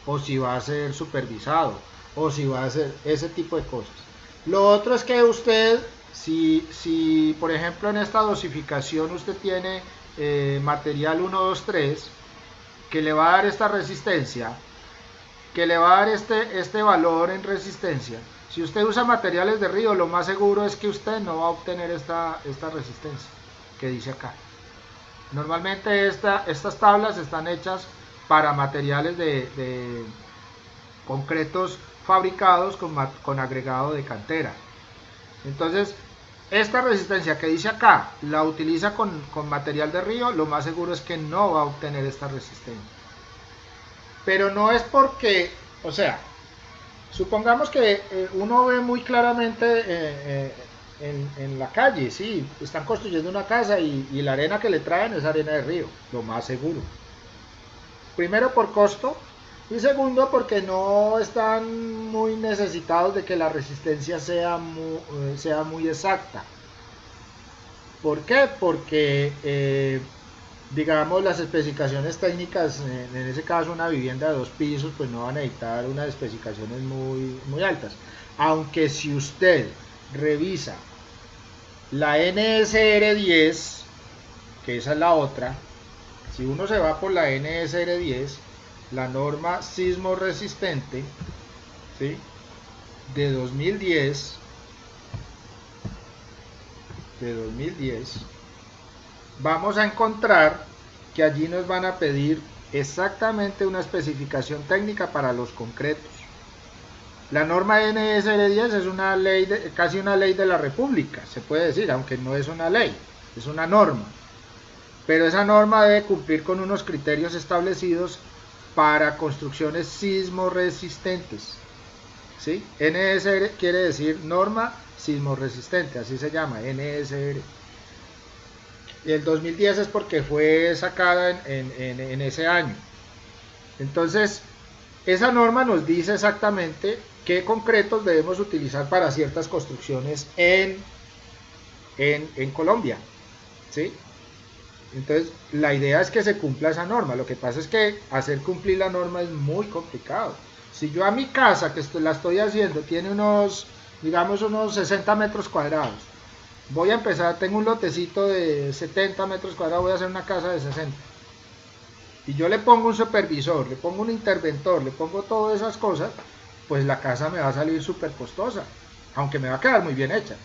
Speaker 1: o si va a ser supervisado, o si va a ser ese tipo de cosas. Lo otro es que usted, si por ejemplo en esta dosificación usted tiene material 1, 2, 3, que le va a dar esta resistencia, que le va a dar este valor en resistencia, si usted usa materiales de río, lo más seguro es que usted no va a obtener esta resistencia que dice acá. Normalmente estas tablas están hechas para materiales de concretos fabricados con agregado de cantera. Entonces, esta resistencia que dice acá, la utiliza con material de río, lo más seguro es que no va a obtener esta resistencia. Pero no es porque, o sea, supongamos que uno ve muy claramente en la calle, sí, están construyendo una casa y la arena que le traen es arena de río, lo más seguro. Primero por costo y segundo porque no están muy necesitados de que la resistencia sea muy exacta. ¿Por qué? Porque digamos las especificaciones técnicas, en ese caso una vivienda de 2 pisos, pues no va a necesitar unas especificaciones muy altas. Aunque si usted revisa la NSR 10, que esa es la otra, si uno se va por la NSR 10, la norma sismo resistente, ¿sí?, de 2010, vamos a encontrar que allí nos van a pedir exactamente una especificación técnica para los concretos. La norma NSR 10 es una ley, casi una ley de la República, se puede decir, aunque no es una ley, es una norma. Pero esa norma debe cumplir con unos criterios establecidos para construcciones sismo resistentes. ¿Sí? NSR quiere decir norma sismo resistente, así se llama, NSR. Y el 2010 es porque fue sacada en ese año. Entonces, esa norma nos dice exactamente qué concretos debemos utilizar para ciertas construcciones en Colombia, ¿sí? Entonces, la idea es que se cumpla esa norma. Lo que pasa es que hacer cumplir la norma es muy complicado. Si yo a mi casa, que la estoy haciendo, tiene digamos unos 60 metros cuadrados, voy a empezar, tengo un lotecito de 70 metros cuadrados, voy a hacer una casa de 60. Y yo le pongo un supervisor, le pongo un interventor, le pongo todas esas cosas, pues la casa me va a salir súper costosa. Aunque me va a quedar muy bien hecha,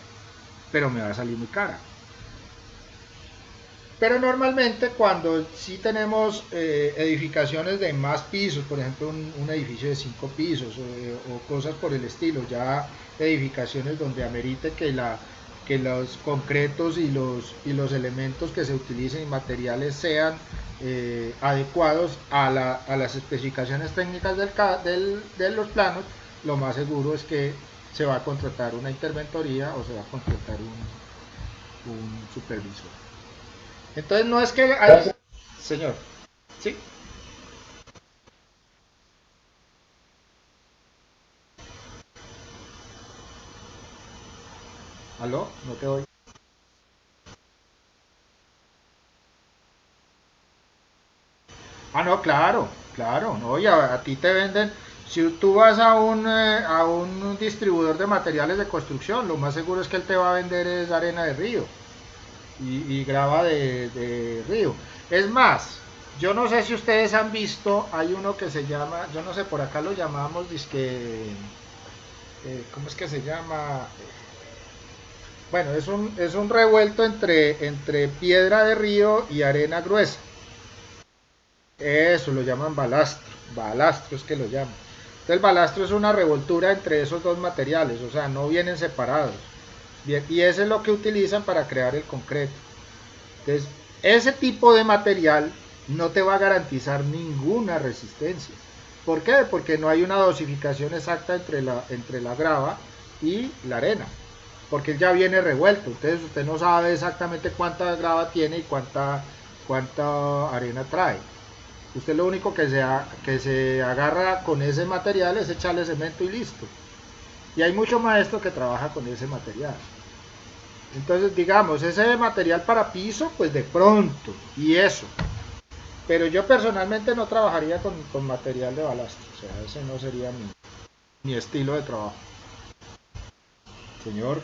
Speaker 1: pero me va a salir muy cara. Pero normalmente cuando sí tenemos edificaciones de más pisos, por ejemplo un edificio de 5 pisos o cosas por el estilo, ya edificaciones donde amerite que los concretos y los elementos que se utilicen y materiales sean adecuados a las especificaciones técnicas de los planos, lo más seguro es que se va a contratar una interventoría o se va a contratar un supervisor. Entonces no es que hay... Señor, ¿sí? ¿Aló? No te oigo. Ah, no, claro, claro, no, y a ti te venden, si tú vas a un distribuidor de materiales de construcción, lo más seguro es que él te va a vender es arena de río y grava de río. Es más, yo no sé si ustedes han visto, hay uno que se llama, yo no sé, por acá lo llamamos, dizque, ¿cómo es que se llama? Bueno, es un revuelto entre piedra de río y arena gruesa. Eso lo llaman balastro, balastro es que lo llaman. Entonces el balastro es una revoltura entre esos dos materiales, o sea, no vienen separados. Bien, y eso es lo que utilizan para crear el concreto. Entonces, ese tipo de material no te va a garantizar ninguna resistencia. ¿Por qué? Porque no hay una dosificación exacta entre la grava y la arena. porque él ya viene revuelto, entonces usted no sabe exactamente cuánta grava tiene y cuánta arena trae. Usted lo único que se agarra con ese material es echarle cemento y listo. Y hay muchos maestros que trabajan con ese material. Entonces, digamos, ese material para piso, pues de pronto, y eso. Pero yo personalmente no trabajaría con material de balasto, o sea, ese no sería mi estilo de trabajo. Señor.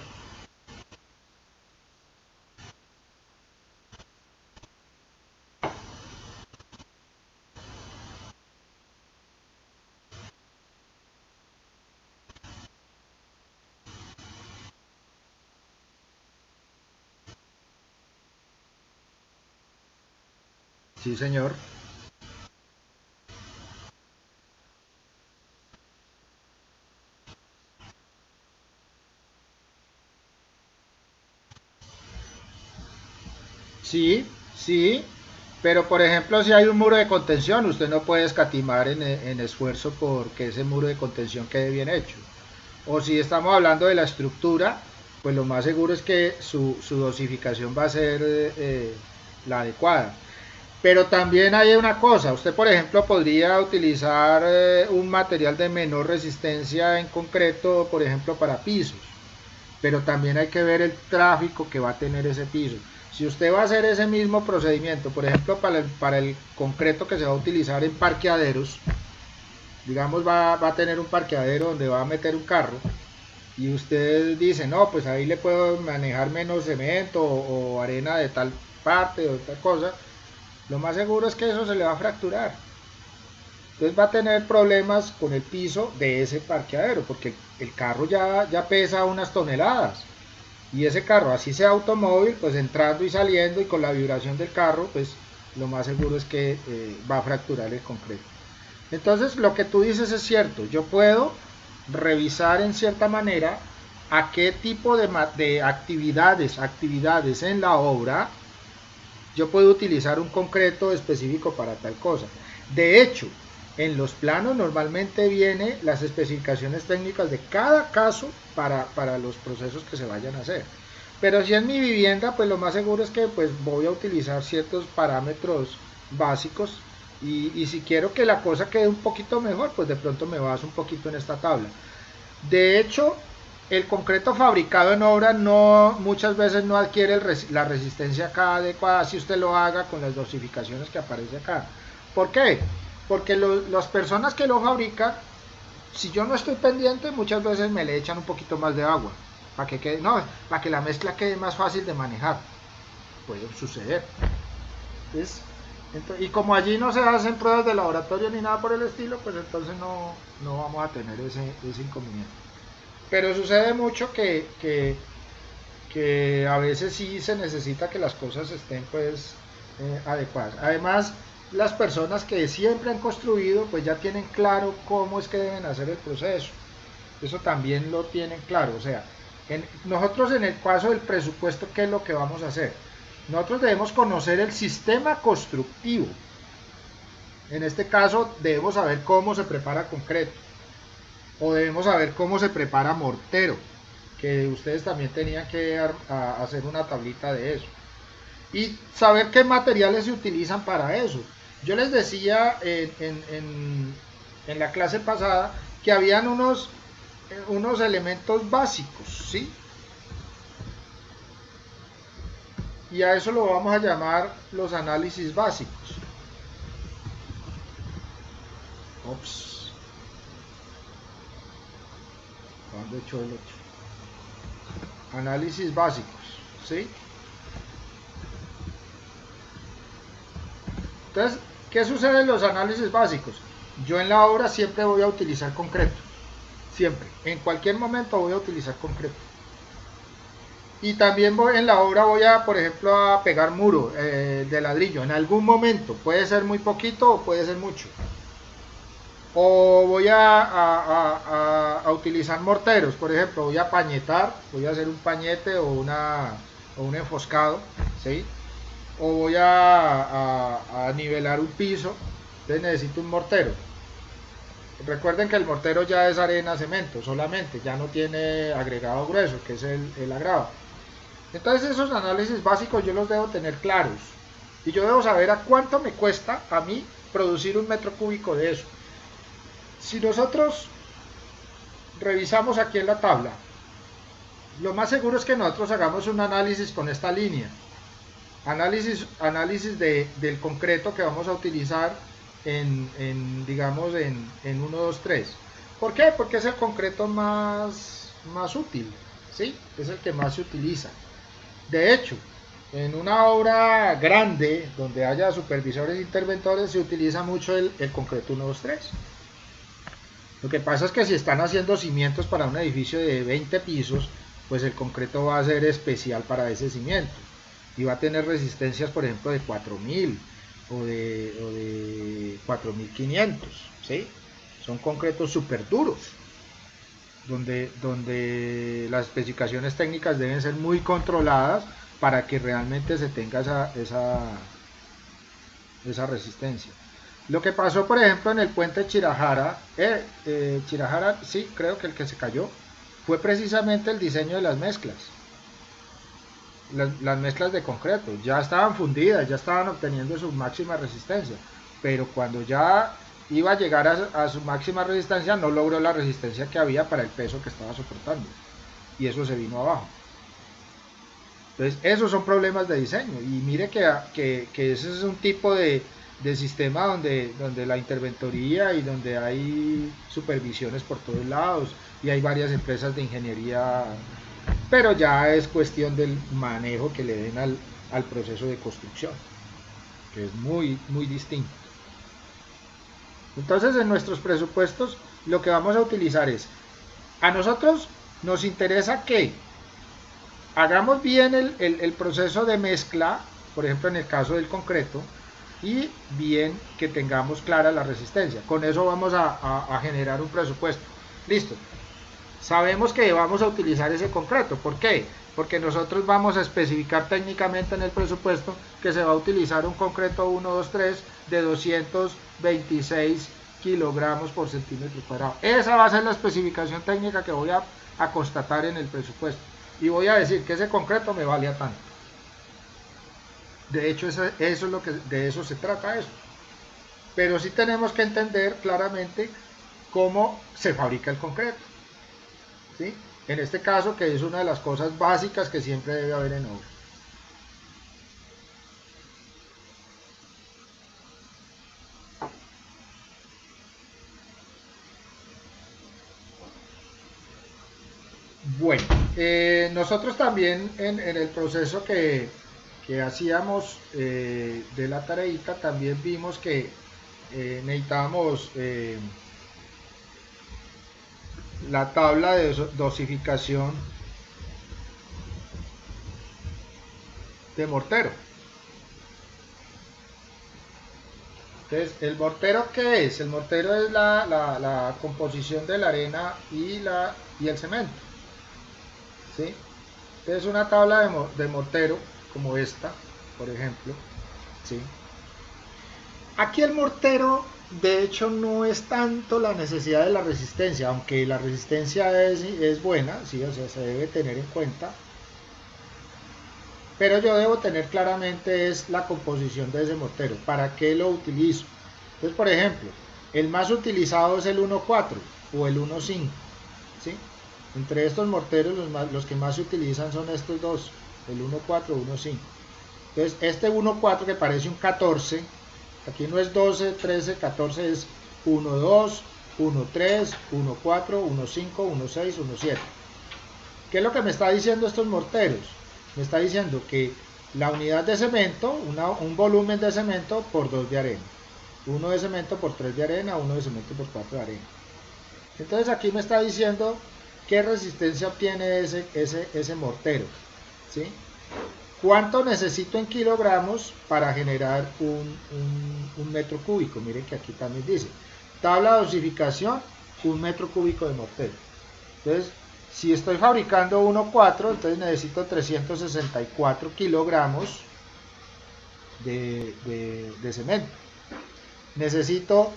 Speaker 1: Sí, señor. Sí, sí, pero por ejemplo, si hay un muro de contención, usted no puede escatimar en esfuerzo porque ese muro de contención quede bien hecho. O si estamos hablando de la estructura, pues lo más seguro es que su dosificación va a ser la adecuada. Pero también hay una cosa, usted por ejemplo podría utilizar un material de menor resistencia en concreto, por ejemplo para pisos, pero también hay que ver el tráfico que va a tener ese piso. Si usted va a hacer ese mismo procedimiento, por ejemplo para el concreto que se va a utilizar en parqueaderos, digamos va a tener un parqueadero donde va a meter un carro, y usted dice, no, pues ahí le puedo manejar menos cemento o arena de tal parte o de tal cosa, lo más seguro es que eso se le va a fracturar. Entonces va a tener problemas con el piso de ese parqueadero, porque el carro ya pesa unas toneladas. Y ese carro, así sea automóvil, pues entrando y saliendo y con la vibración del carro, pues lo más seguro es que va a fracturar el concreto. Entonces lo que tú dices es cierto, yo puedo revisar en cierta manera a qué tipo de actividades en la obra yo puedo utilizar un concreto específico para tal cosa. De hecho, en los planos normalmente vienen las especificaciones técnicas de cada caso para los procesos que se vayan a hacer. Pero si en mi vivienda, pues lo más seguro es que pues voy a utilizar ciertos parámetros básicos y si quiero que la cosa quede un poquito mejor, pues de pronto me baso un poquito en esta tabla. De hecho, el concreto fabricado en obra muchas veces no adquiere la resistencia acá adecuada si usted lo haga con las dosificaciones que aparece acá. ¿Por qué? Porque las personas que lo fabrican, si yo no estoy pendiente, muchas veces me le echan un poquito más de agua para que quede, no, para que la mezcla quede más fácil de manejar. Puede suceder. Y como allí no se hacen pruebas de laboratorio ni nada por el estilo, pues entonces no vamos a tener ese inconveniente. Pero sucede mucho que a veces sí se necesita que las cosas estén pues adecuadas. Además, las personas que siempre han construido pues ya tienen claro cómo es que deben hacer el proceso. Eso también lo tienen claro. O sea, nosotros en el caso del presupuesto, ¿qué es lo que vamos a hacer? Nosotros debemos conocer el sistema constructivo. En este caso debemos saber cómo se prepara concreto o debemos saber cómo se prepara mortero, que ustedes también tenían que hacer una tablita de eso. Y saber qué materiales se utilizan para eso. Yo les decía en la clase pasada que habían unos elementos básicos, ¿sí? Y a eso lo vamos a llamar los análisis básicos. Ops. ¿Dónde echó el otro? Análisis básicos, ¿sí? Entonces, ¿qué sucede en los análisis básicos? Yo en la obra siempre voy a utilizar concreto, siempre, en cualquier momento voy a utilizar concreto. Y también en la obra voy a, por ejemplo, a pegar muro de ladrillo, en algún momento, puede ser muy poquito o puede ser mucho. O voy a utilizar morteros, por ejemplo, voy a pañetar, voy a hacer un pañete o un enfoscado, ¿sí? O voy a nivelar un piso, entonces necesito un mortero. recuerden que el mortero ya es arena cemento solamente, ya no tiene agregado grueso, que es el agravo. Entonces esos análisis básicos yo los debo tener claros y yo debo saber a cuánto me cuesta a mí producir un metro cúbico de eso. Si nosotros revisamos aquí en la tabla, lo más seguro es que nosotros hagamos un análisis con esta línea, análisis del concreto que vamos a utilizar digamos en 1, 2, 3. ¿Por qué? Porque es el concreto más útil, ¿sí? Es el que más se utiliza. De hecho, en una obra grande donde haya supervisores e interventores se utiliza mucho el concreto 1, 2, 3. Lo que pasa es que si están haciendo cimientos para un edificio de 20 pisos, pues el concreto va a ser especial para ese cimiento y va a tener resistencias, por ejemplo, de 4000 o de 4500, ¿sí? Son concretos súper duros, donde las especificaciones técnicas deben ser muy controladas para que realmente se tenga esa resistencia. Lo que pasó, por ejemplo, en el puente Chirajara, sí, creo que el que se cayó, fue precisamente el diseño de las mezclas. Las mezclas de concreto ya estaban fundidas, ya estaban obteniendo su máxima resistencia, pero cuando ya iba a llegar a su máxima resistencia, no logró la resistencia que había para el peso que estaba soportando, y eso se vino abajo. Entonces, esos son problemas de diseño, y mire que ese es un tipo de sistema donde la interventoría y donde hay supervisiones por todos lados, y hay varias empresas de ingeniería, pero ya es cuestión del manejo que le den al proceso de construcción, que es muy distinto. Entonces, en nuestros presupuestos lo que vamos a utilizar es, a nosotros nos interesa que hagamos bien el proceso de mezcla, por ejemplo en el caso del concreto, y bien que tengamos clara la resistencia. Con eso vamos a generar un presupuesto. Listo. Sabemos que vamos a utilizar ese concreto. ¿Por qué? Porque nosotros vamos a especificar técnicamente en el presupuesto que se va a utilizar un concreto 1, 2, 3 de 226 kilogramos por centímetro cuadrado. Esa va a ser la especificación técnica que voy a constatar en el presupuesto. Y voy a decir que ese concreto me vale a tanto. De hecho, eso es lo que de eso se trata eso. Pero sí tenemos que entender claramente cómo se fabrica el concreto, ¿sí? En este caso, que es una de las cosas básicas que siempre debe haber en obra. Bueno, nosotros también en el proceso que hacíamos de la tareita, también vimos que necesitábamos la tabla de dosificación de mortero. Entonces, ¿el mortero qué es? El mortero es la composición de la arena y el cemento, ¿sí? Entonces, una tabla de mortero como esta, por ejemplo, ¿sí? Aquí el mortero, de hecho, no es tanto la necesidad de la resistencia, aunque la resistencia es buena, ¿sí? O sea, se debe tener en cuenta, pero yo debo tener claramente es la composición de ese mortero, para qué lo utilizo. Entonces, por ejemplo, el más utilizado es el 1.4 o el 1.5, ¿sí? Entre estos morteros los que más se utilizan son estos dos, el 1.4 o 1.5. Entonces, este 1.4 que parece un 14, aquí no es 12, 13, 14, es 1.2, 1.3, 1.4, 1.5, 1.6, 1.7. ¿Qué es lo que me está diciendo estos morteros? Me está diciendo que la unidad de cemento, un volumen de cemento por 2 de arena, 1 de cemento por 3 de arena, 1 de cemento por 4 de arena. Entonces aquí me está diciendo qué resistencia obtiene ese mortero, ¿sí? ¿Cuánto necesito en kilogramos para generar un metro cúbico? Miren que aquí también dice, tabla de dosificación, 1 metro cúbico de mortero. Entonces, si estoy fabricando 1.4, entonces necesito 364 kilogramos de cemento. Necesito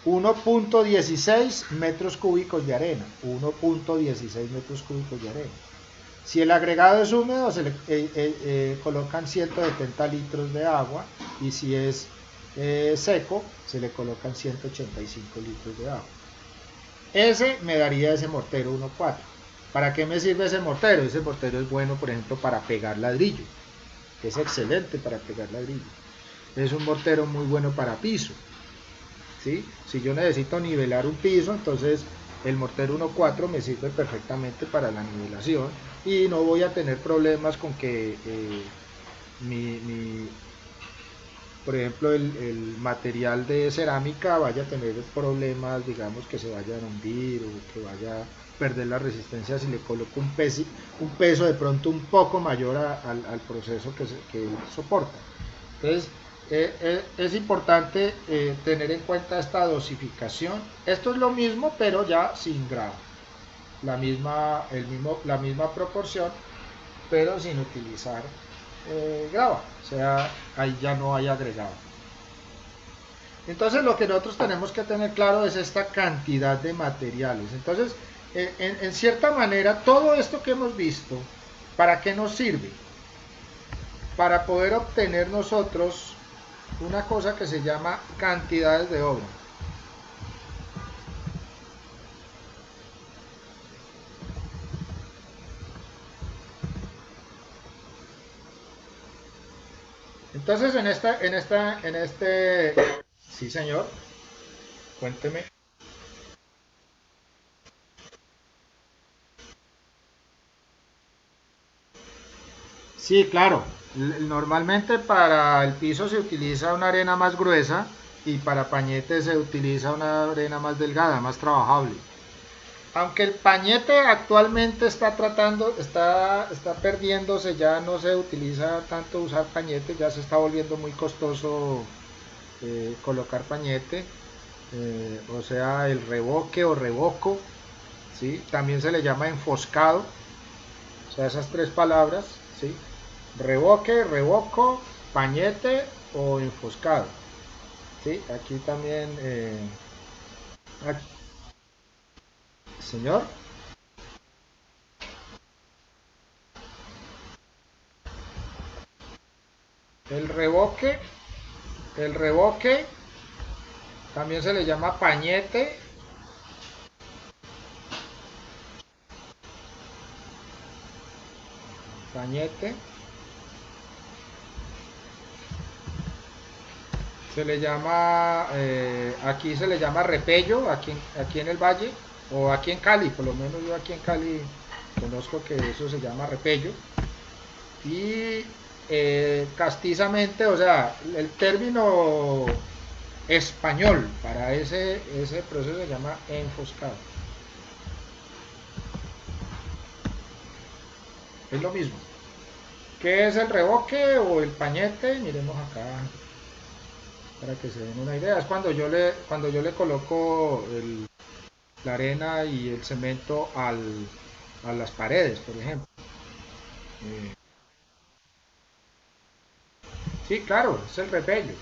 Speaker 1: 1.16 metros cúbicos de arena. 1.16 metros cúbicos de arena. Si el agregado es húmedo, se le colocan 170 litros de agua, y si es seco, se le colocan 185 litros de agua. Ese me daría ese mortero 1.4. ¿Para qué me sirve ese mortero? Ese mortero es bueno, por ejemplo, para pegar ladrillo. Es excelente para pegar ladrillo. Es un mortero muy bueno para piso. ¿Sí? Si yo necesito nivelar un piso, entonces el mortero 1.4 me sirve perfectamente para la nivelación, y no voy a tener problemas con que por ejemplo, el material de cerámica vaya a tener problemas, digamos, que se vayan a hundir o que vaya a perder la resistencia si le coloco un peso de pronto un poco mayor al proceso que soporta. Entonces, es importante tener en cuenta esta dosificación. Esto es lo mismo, pero ya sin grava. La misma proporción, pero sin utilizar grava. O sea, ahí ya no hay agregado. Entonces, lo que nosotros tenemos que tener claro es esta cantidad de materiales. Entonces, en cierta manera, todo esto que hemos visto, ¿para qué nos sirve? Para poder obtener nosotros una cosa que se llama cantidades de obra. Entonces, sí, señor, cuénteme. Sí, claro. Normalmente para el piso se utiliza una arena más gruesa, y para pañete se utiliza una arena más delgada, más trabajable. Aunque el pañete actualmente está perdiéndose, ya no se utiliza tanto usar pañete, ya se está volviendo muy costoso colocar pañete, o sea, el revoque o revoco, ¿sí? También se le llama enfoscado, o sea, esas tres palabras, ¿sí? Revoque, revoco, pañete o enfoscado, ¿sí? Aquí también, aquí, señor, el revoque, el revoque también se le llama pañete, pañete, se le llama, aquí se le llama repello, aquí en el valle, o aquí en Cali, por lo menos yo aquí en Cali conozco que eso se llama repello. Y castizamente, o sea, el término español para ese proceso se llama enfoscado. Es lo mismo. ¿Qué es el revoque o el pañete? Miremos acá para que se den una idea. Es cuando yo le coloco la arena y el cemento a las paredes, por ejemplo. Eh, sí, claro, es el repello.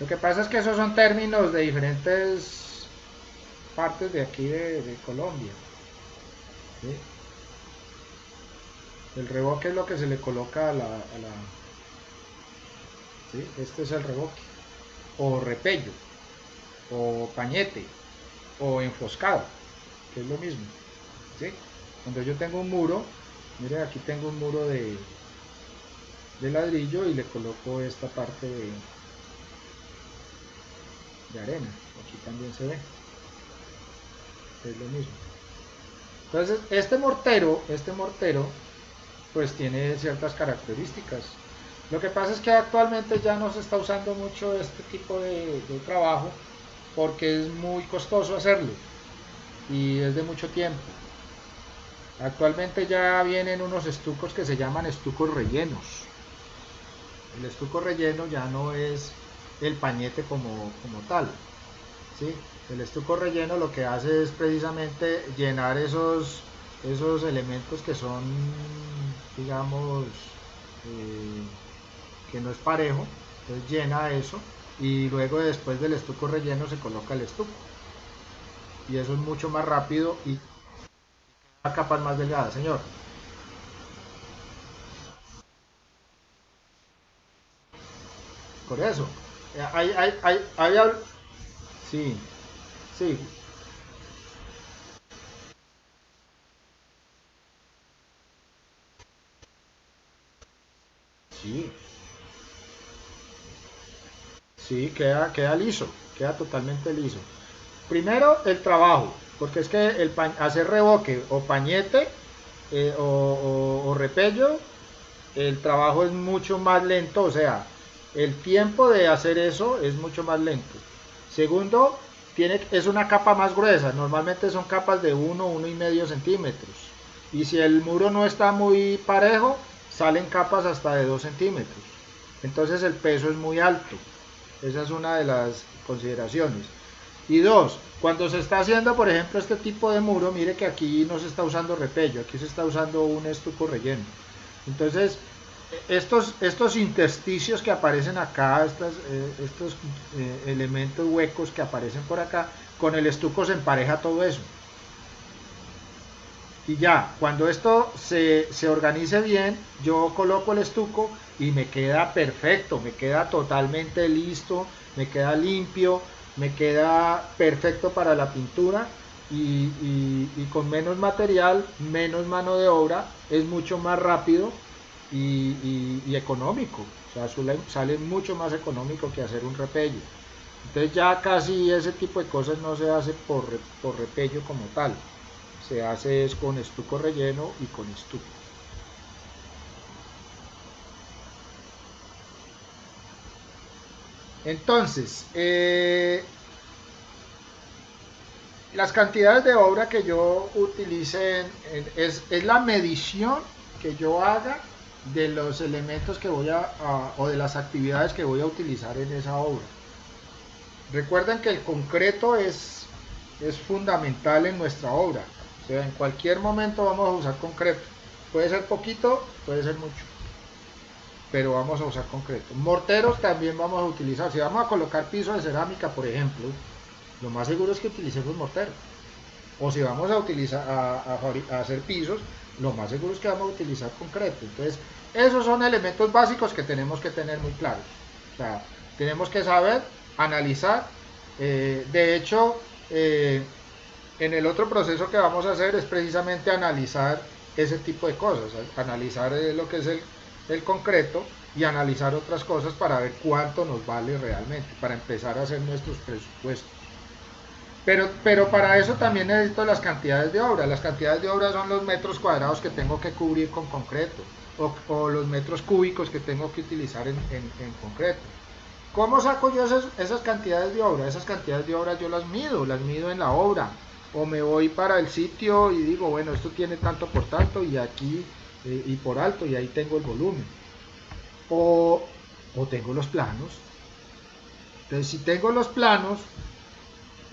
Speaker 1: Lo que pasa es que esos son términos de diferentes partes de aquí de Colombia. ¿Sí? El revoque es lo que se le coloca ¿sí? Este es el revoque, o repello, o pañete, o enfoscado, que es lo mismo. ¿Sí? Cuando yo tengo un muro, mire, aquí tengo un muro de ladrillo y le coloco esta parte de arena. Aquí también se ve, es lo mismo. Entonces, este mortero, pues tiene ciertas características. Lo que pasa es que actualmente ya no se está usando mucho este tipo de trabajo, porque es muy costoso hacerlo y es de mucho tiempo. Actualmente ya vienen unos estucos que se llaman estucos rellenos. El estuco relleno ya no es el pañete como tal, ¿sí? El estuco relleno lo que hace es precisamente llenar esos elementos que son, digamos, que no es parejo, entonces llena eso y luego después del estuco relleno se coloca el estuco. Y eso es mucho más rápido y la capa es más delgada, señor. Por eso. Hay, sí, sí, sí, sí, queda liso, queda totalmente liso. Primero el trabajo, porque es que hacer reboque o pañete o repello, el trabajo es mucho más lento, o sea, el tiempo de hacer eso es mucho más lento. Segundo, es una capa más gruesa, normalmente son capas de 1, 1,5 centímetros. Y si el muro no está muy parejo, salen capas hasta de 2 centímetros. Entonces el peso es muy alto. Esa es una de las consideraciones. Y dos, cuando se está haciendo, por ejemplo, este tipo de muro, mire que aquí no se está usando repello, aquí se está usando un estuco relleno. Entonces, estos intersticios que aparecen acá, estos elementos huecos que aparecen por acá, con el estuco se empareja todo eso. Y ya, cuando esto se organice bien, yo coloco el estuco y me queda perfecto, me queda totalmente listo, me queda limpio, me queda perfecto para la pintura y con menos material, menos mano de obra, es mucho más rápido y económico. O sea, sale mucho más económico que hacer un repello. Entonces ya casi ese tipo de cosas no se hace por repello como tal. Se hace es con estuco relleno y con estuco. Entonces, las cantidades de obra que yo utilice es la medición que yo haga de los elementos que o de las actividades que voy a utilizar en esa obra. Recuerden que el concreto es fundamental en nuestra obra. O sea, en cualquier momento vamos a usar concreto. Puede ser poquito, puede ser mucho, pero vamos a usar concreto. Morteros también vamos a utilizar. Si vamos a colocar piso de cerámica, por ejemplo, lo más seguro es que utilicemos mortero. O si vamos a utilizar a hacer pisos, lo más seguro es que vamos a utilizar concreto. Entonces, esos son elementos básicos que tenemos que tener muy claros. O sea, tenemos que saber analizar. De hecho, en el otro proceso que vamos a hacer es precisamente analizar ese tipo de cosas, analizar lo que es el concreto y analizar otras cosas para ver cuánto nos vale realmente, para empezar a hacer nuestros presupuestos. Pero para eso también necesito las cantidades de obra. Las cantidades de obra son los metros cuadrados que tengo que cubrir con concreto o los metros cúbicos que tengo que utilizar en concreto. ¿Cómo saco yo esas cantidades de obra? Esas cantidades de obra yo las mido en la obra. O me voy para el sitio y digo, bueno, esto tiene tanto por tanto y aquí y por alto y ahí tengo el volumen. O, o tengo los planos. Entonces, si tengo los planos,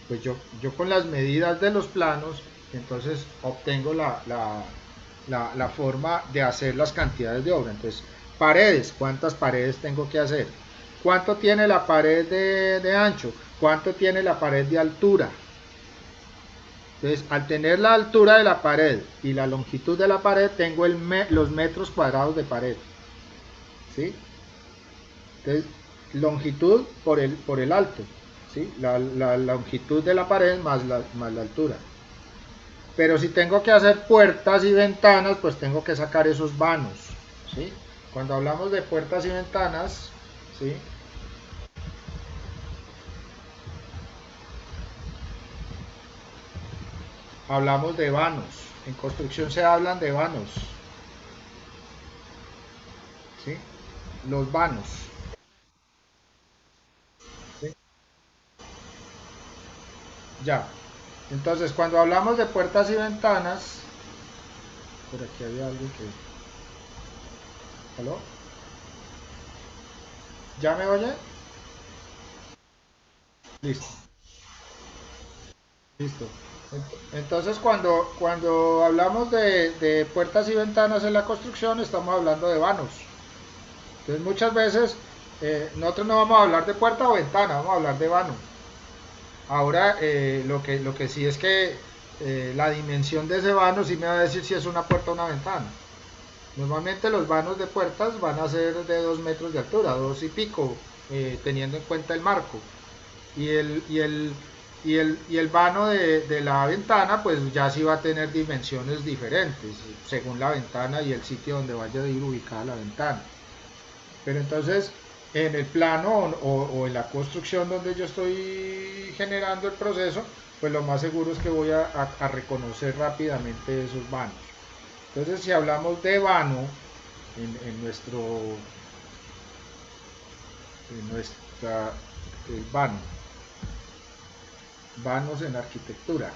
Speaker 1: pues yo con las medidas de los planos, entonces obtengo la forma de hacer las cantidades de obra. Entonces, paredes, ¿cuántas paredes tengo que hacer? ¿Cuánto tiene la pared de ancho? ¿Cuánto tiene la pared de altura? Entonces, al tener la altura de la pared y la longitud de la pared, tengo los metros cuadrados de pared. ¿Sí? Entonces, longitud por el alto. ¿Sí? La longitud de la pared más la altura. Pero si tengo que hacer puertas y ventanas, pues tengo que sacar esos vanos. ¿Sí? Cuando hablamos de puertas y ventanas, ¿sí? Hablamos de vanos. En construcción se hablan de vanos. ¿Sí? Los vanos. ¿Sí? Ya. Entonces, cuando hablamos de puertas y ventanas, por aquí había alguien que... ¿Aló? ¿Ya me oye? Listo. Listo. Entonces, cuando hablamos de puertas y ventanas en la construcción, estamos hablando de vanos. Entonces, muchas veces nosotros no vamos a hablar de puerta o ventana, vamos a hablar de vano. Ahora, lo que sí es que la dimensión de ese vano sí me va a decir si es una puerta o una ventana. Normalmente los vanos de puertas van a ser de 2 metros de altura, 2 y pico, teniendo en cuenta el marco. Y el vano de la ventana, pues ya sí va a tener dimensiones diferentes, según la ventana y el sitio donde vaya a ir ubicada la ventana. Pero entonces, en el plano o en la construcción donde yo estoy generando el proceso, pues lo más seguro es que voy a reconocer rápidamente esos vanos. Entonces, si hablamos de vano en nuestra el vano, vanos en arquitectura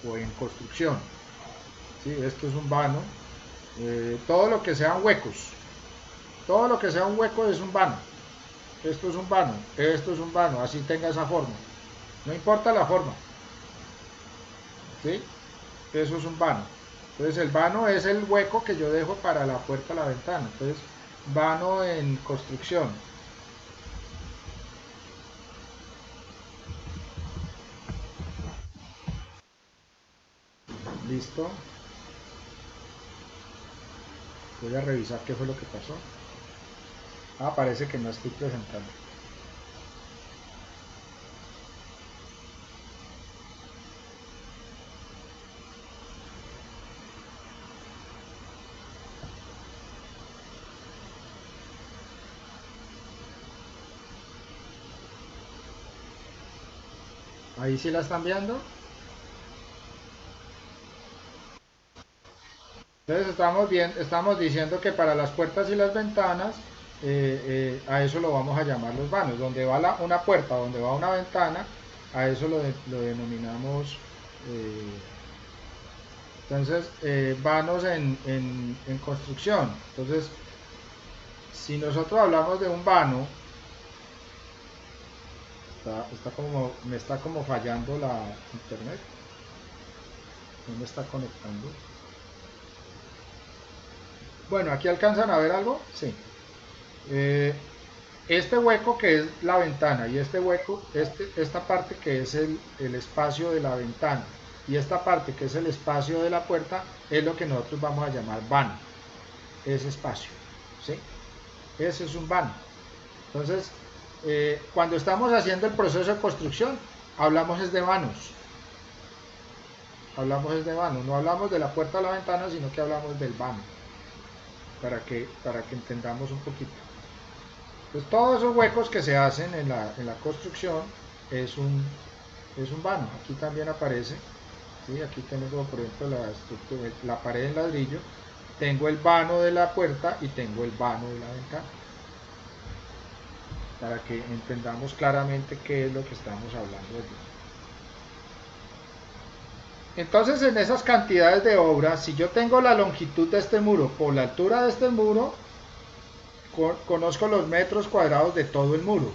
Speaker 1: o en construcción, ¿sí? Esto es un vano. Todo lo que sean huecos, todo lo que sea un hueco es un vano. Esto es un vano, esto es un vano, así tenga esa forma. No importa la forma, ¿sí? Eso es un vano. Entonces el vano es el hueco que yo dejo para la puerta o la ventana. Entonces, vano en construcción. Listo. Voy a revisar qué fue lo que pasó. Ah, parece que no estoy presentando. Ahí sí la están viendo. Entonces estamos diciendo que para las puertas y las ventanas, a eso lo vamos a llamar los vanos. Donde va una puerta, donde va una ventana, a eso lo denominamos. Entonces, vanos en construcción. Entonces, si nosotros hablamos de un vano, me está como fallando la internet. No me está conectando. Bueno, aquí alcanzan a ver algo. Sí. Este hueco que es la ventana y este hueco, esta parte que es el espacio de la ventana y esta parte que es el espacio de la puerta es lo que nosotros vamos a llamar vano. Ese espacio, ¿sí? Ese es un vano. Entonces, cuando estamos haciendo el proceso de construcción, hablamos es de vanos. Hablamos es de vanos. No hablamos de la puerta o la ventana, sino que hablamos del vano. Para que entendamos un poquito. Entonces, todos esos huecos que se hacen en la construcción es un vano. Aquí también aparece. ¿Sí? Aquí tengo, por ejemplo, la pared en ladrillo. Tengo el vano de la puerta y tengo el vano de la ventana. Para que entendamos claramente qué es lo que estamos hablando allí. Entonces, en esas cantidades de obra, si yo tengo la longitud de este muro por la altura de este muro, conozco los metros cuadrados de todo el muro,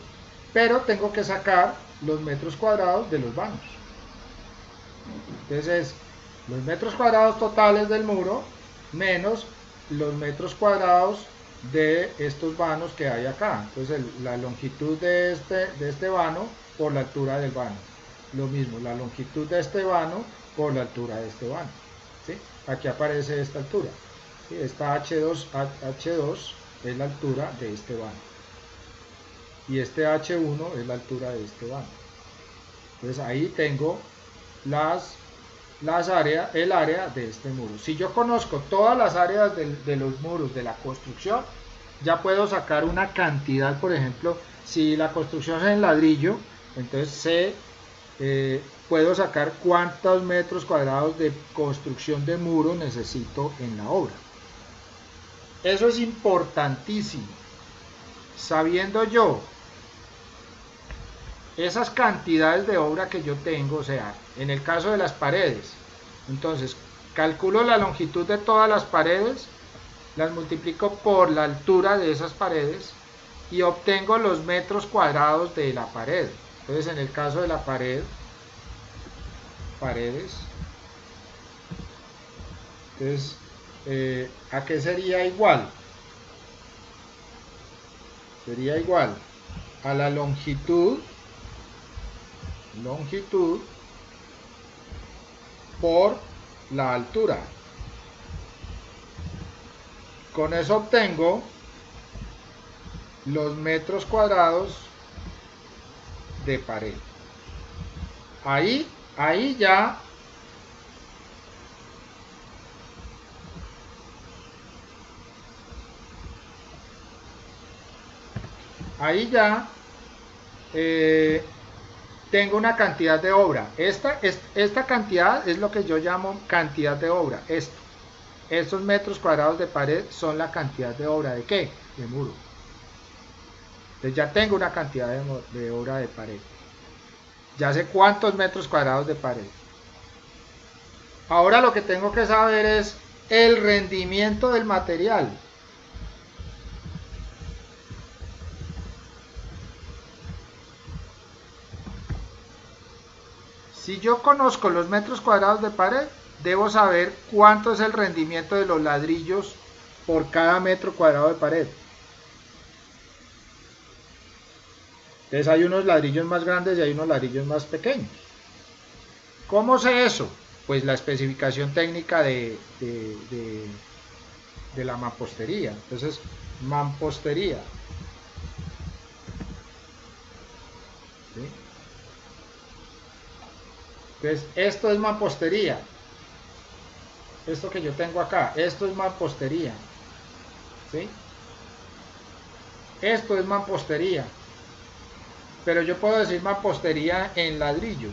Speaker 1: pero tengo que sacar los metros cuadrados de los vanos. Entonces, los metros cuadrados totales del muro menos los metros cuadrados de estos vanos que hay acá. Entonces, la longitud de este vano por la altura del vano. Lo mismo, la longitud de este vano por la altura de este vano. ¿Sí? Aquí aparece esta altura. ¿Sí? Esta H2 es la altura de este vano. Y este H1 es la altura de este vano. Entonces ahí tengo el área de este muro. Si yo conozco todas las áreas de los muros de la construcción, ya puedo sacar una cantidad. Por ejemplo, si la construcción es en ladrillo, entonces puedo sacar cuántos metros cuadrados de construcción de muro necesito en la obra. Eso es importantísimo. Sabiendo yo esas cantidades de obra que yo tengo, o sea, en el caso de las paredes, entonces calculo la longitud de todas las paredes, las multiplico por la altura de esas paredes y obtengo los metros cuadrados de la pared. Entonces, en el caso de la paredes, entonces, ¿a qué sería igual? sería igual a la longitud por la altura. Con eso obtengo los metros cuadrados de pared. Ahí ya tengo una cantidad de obra. Esta cantidad es lo que yo llamo cantidad de obra. Estos metros cuadrados de pared son la cantidad de obra. ¿De qué? De muro. Entonces ya tengo una cantidad de obra de pared. Ya sé cuántos metros cuadrados de pared. Ahora lo que tengo que saber es el rendimiento del material. Si yo conozco los metros cuadrados de pared, debo saber cuánto es el rendimiento de los ladrillos por cada metro cuadrado de pared. Entonces hay unos ladrillos más grandes y hay unos ladrillos más pequeños. ¿Cómo sé eso? Pues la especificación técnica de la mampostería. Entonces, mampostería. ¿Sí? Entonces, esto es mampostería. Esto que yo tengo acá, esto es mampostería. ¿Sí? Esto es mampostería. Pero yo puedo decir mampostería en ladrillo.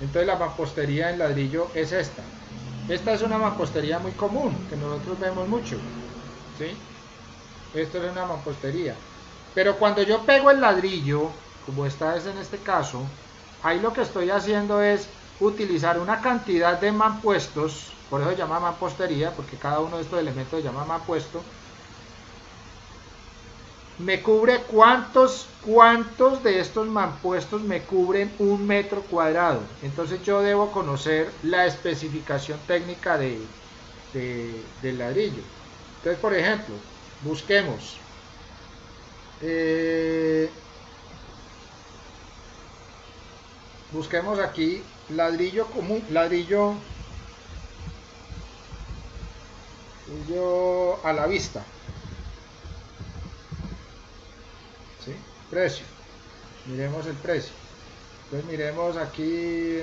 Speaker 1: Entonces la mampostería en ladrillo es esta. Esta es una mampostería muy común, que nosotros vemos mucho. ¿Sí? Esto es una mampostería. Pero cuando yo pego el ladrillo, como esta es en este caso, ahí lo que estoy haciendo es utilizar una cantidad de mampuestos, por eso se llama mampostería, porque cada uno de estos elementos se llama mampuesto. Me cubre cuántos de estos mampuestos me cubren un metro cuadrado. Entonces yo debo conocer la especificación técnica del ladrillo. Entonces, por ejemplo, busquemos aquí ladrillo común, ladrillo a la vista. ¿Sí? Precio. Miremos el precio. Entonces miremos aquí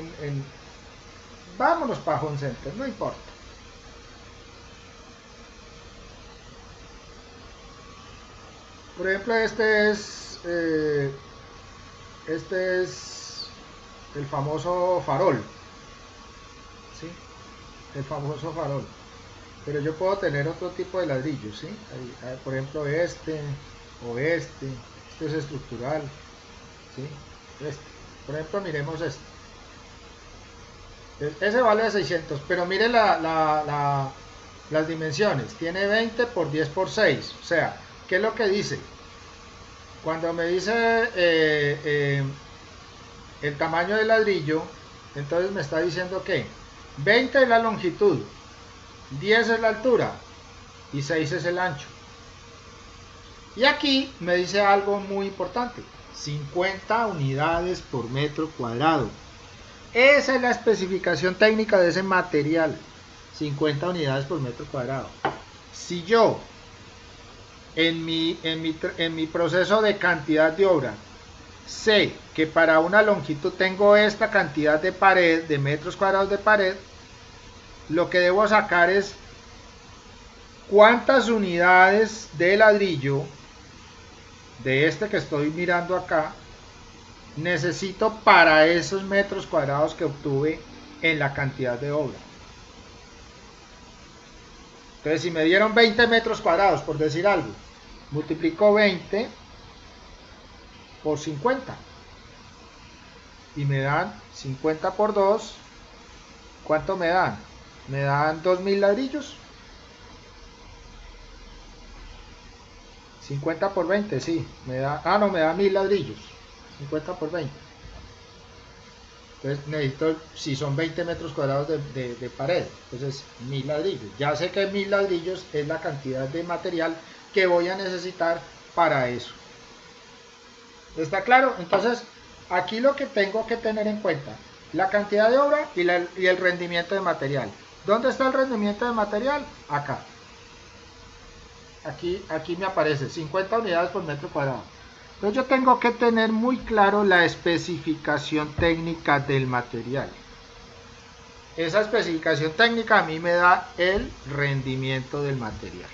Speaker 1: vámonos para Home Center, no importa. Por ejemplo, este es el famoso farol. ¿Sí? El famoso farol. Pero yo puedo tener otro tipo de ladrillos, ¿sí? Por ejemplo, este es estructural, ¿sí? Por ejemplo, miremos este. Ese vale 600, pero mire las dimensiones. Tiene 20 por 10 por 6. O sea, ¿qué es lo que dice? Cuando me dice el tamaño del ladrillo, entonces me está diciendo que 20 es la longitud, 10 es la altura y 6 es el ancho. Y aquí me dice algo muy importante, 50 unidades por metro cuadrado. Esa es la especificación técnica de ese material, 50 unidades por metro cuadrado. Si yo en mi proceso de cantidad de obra sé que para una longitud tengo esta cantidad de pared, de metros cuadrados de pared, lo que debo sacar es cuántas unidades de ladrillo de este que estoy mirando acá necesito para esos metros cuadrados que obtuve en la cantidad de obra. Entonces, si me dieron 20 metros cuadrados, por decir algo, multiplico 20 por 50 y me dan 50 por 2. ¿Cuánto me dan? Me dan 2000 ladrillos. 50 por 20, sí, me da, no, me da 1000 ladrillos. 50 por 20. Entonces necesito, si son 20 metros cuadrados de pared, entonces 1000 ladrillos. Ya sé que 1000 ladrillos es la cantidad de material que voy a necesitar para eso. ¿Está claro? Entonces, aquí lo que tengo que tener en cuenta, la cantidad de obra y el rendimiento de material. ¿Dónde está el rendimiento de material? Acá. Aquí me aparece 50 unidades por metro cuadrado. Entonces yo tengo que tener muy claro la especificación técnica del material. Esa especificación técnica a mí me da el rendimiento del material.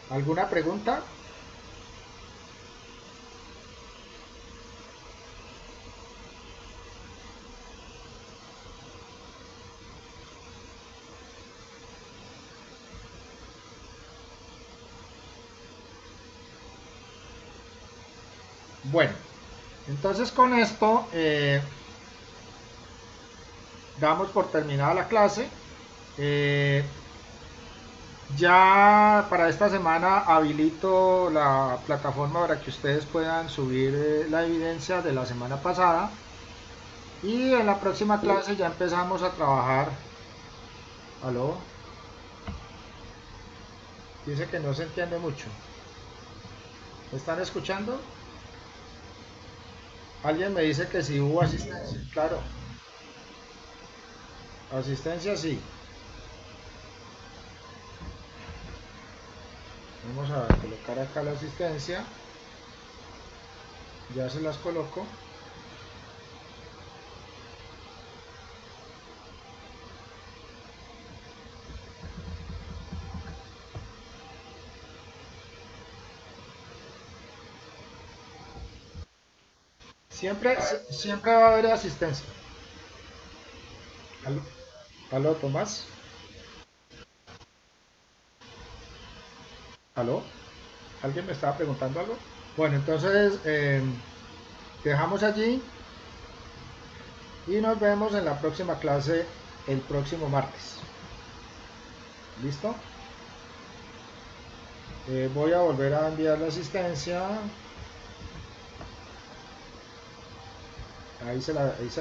Speaker 1: ¿Alguna pregunta? Bueno, entonces con esto damos por terminada la clase. Ya para esta semana habilito la plataforma para que ustedes puedan subir la evidencia de la semana pasada. Y en la próxima clase ya empezamos a trabajar. ¿Aló? Dice que no se entiende mucho. ¿Me están escuchando? Alguien me dice que sí hubo asistencia. Claro. Asistencia sí. Vamos a colocar acá la asistencia. Ya se las coloco. Siempre va a haber asistencia. ¿Aló, aló Tomás? ¿Aló? ¿Alguien me estaba preguntando algo? Bueno, entonces dejamos allí y nos vemos en la próxima clase el próximo martes. ¿Listo? Voy a volver a enviar la asistencia. Ahí se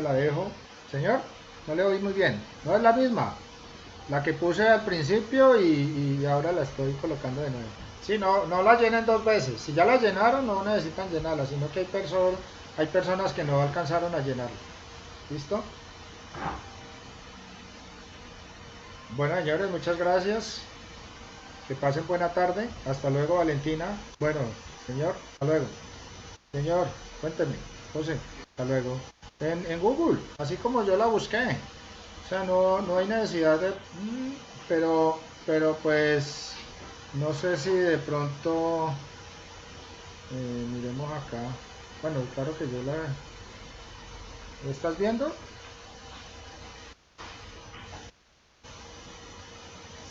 Speaker 1: la dejo. Señor, no le oí muy bien. No es la misma. La que puse al principio y ahora la estoy colocando de nuevo. Sí, no la llenen dos veces. Si ya la llenaron, no necesitan llenarla, sino que hay personas que no alcanzaron a llenarla. ¿Listo? Bueno, señores, muchas gracias. Que pasen buena tarde. Hasta luego, Valentina. Bueno, señor, hasta luego. Señor, cuénteme. José, hasta luego. En Google, así como yo la busqué. O sea, no hay necesidad de... pero pues... No sé si de pronto... miremos acá. Bueno, claro que yo la... ¿Lo estás viendo?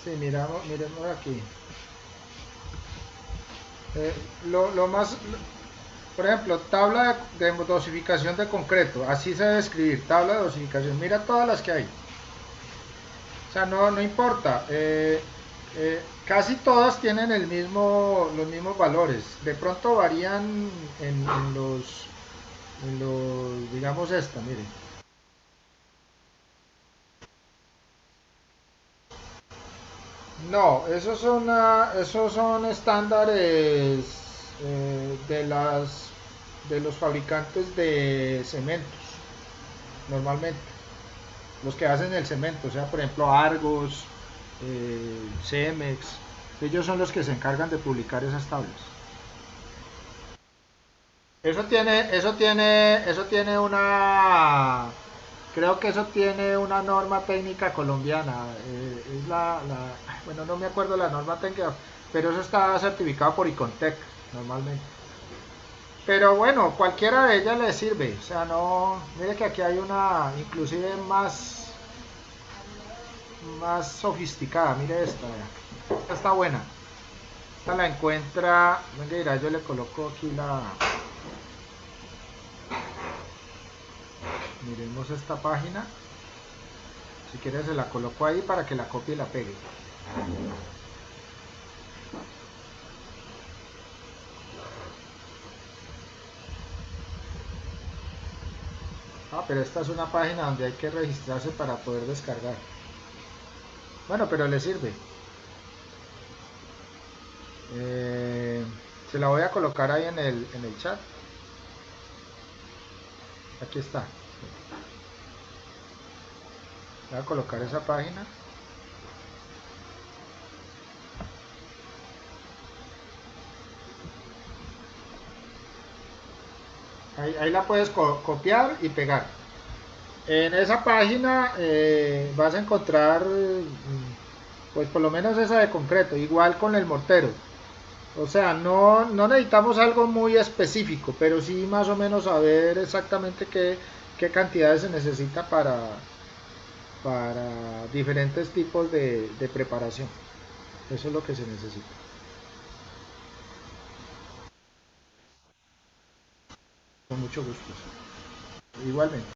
Speaker 1: Sí, miremos aquí. Lo más... Por ejemplo, tabla de dosificación de concreto. Así se debe escribir. Tabla de dosificación. Mira todas las que hay. O sea, no importa. Casi todas tienen los mismos valores. De pronto varían digamos esta, miren. No, esos son estándares de los fabricantes de cementos, normalmente. Los que hacen el cemento, o sea, por ejemplo, Argos, Cemex, ellos son los que se encargan de publicar esas tablas. Eso tiene creo que eso tiene una norma técnica colombiana. Es bueno, no me acuerdo la norma técnica, pero eso está certificado por Icontec, normalmente. Pero bueno, cualquiera de ellas le sirve. O sea, no, mire que aquí hay una, inclusive más sofisticada. Mire esta, vea. Esta está buena. Esta la encuentra, venga, dirá, yo le coloco aquí miremos esta página. Si quieres se la coloco ahí para que la copie y la pegue. pero esta es una página donde hay que registrarse para poder descargar. Bueno, pero le sirve. Se la voy a colocar ahí en el chat. Aquí está. Voy a colocar esa página. Ahí la puedes copiar y pegar. En esa página vas a encontrar, pues por lo menos esa de concreto, igual con el mortero. O sea, no necesitamos algo muy específico, pero sí más o menos saber exactamente qué cantidades se necesita para diferentes tipos de preparación. Eso es lo que se necesita. Con mucho gusto. Igualmente.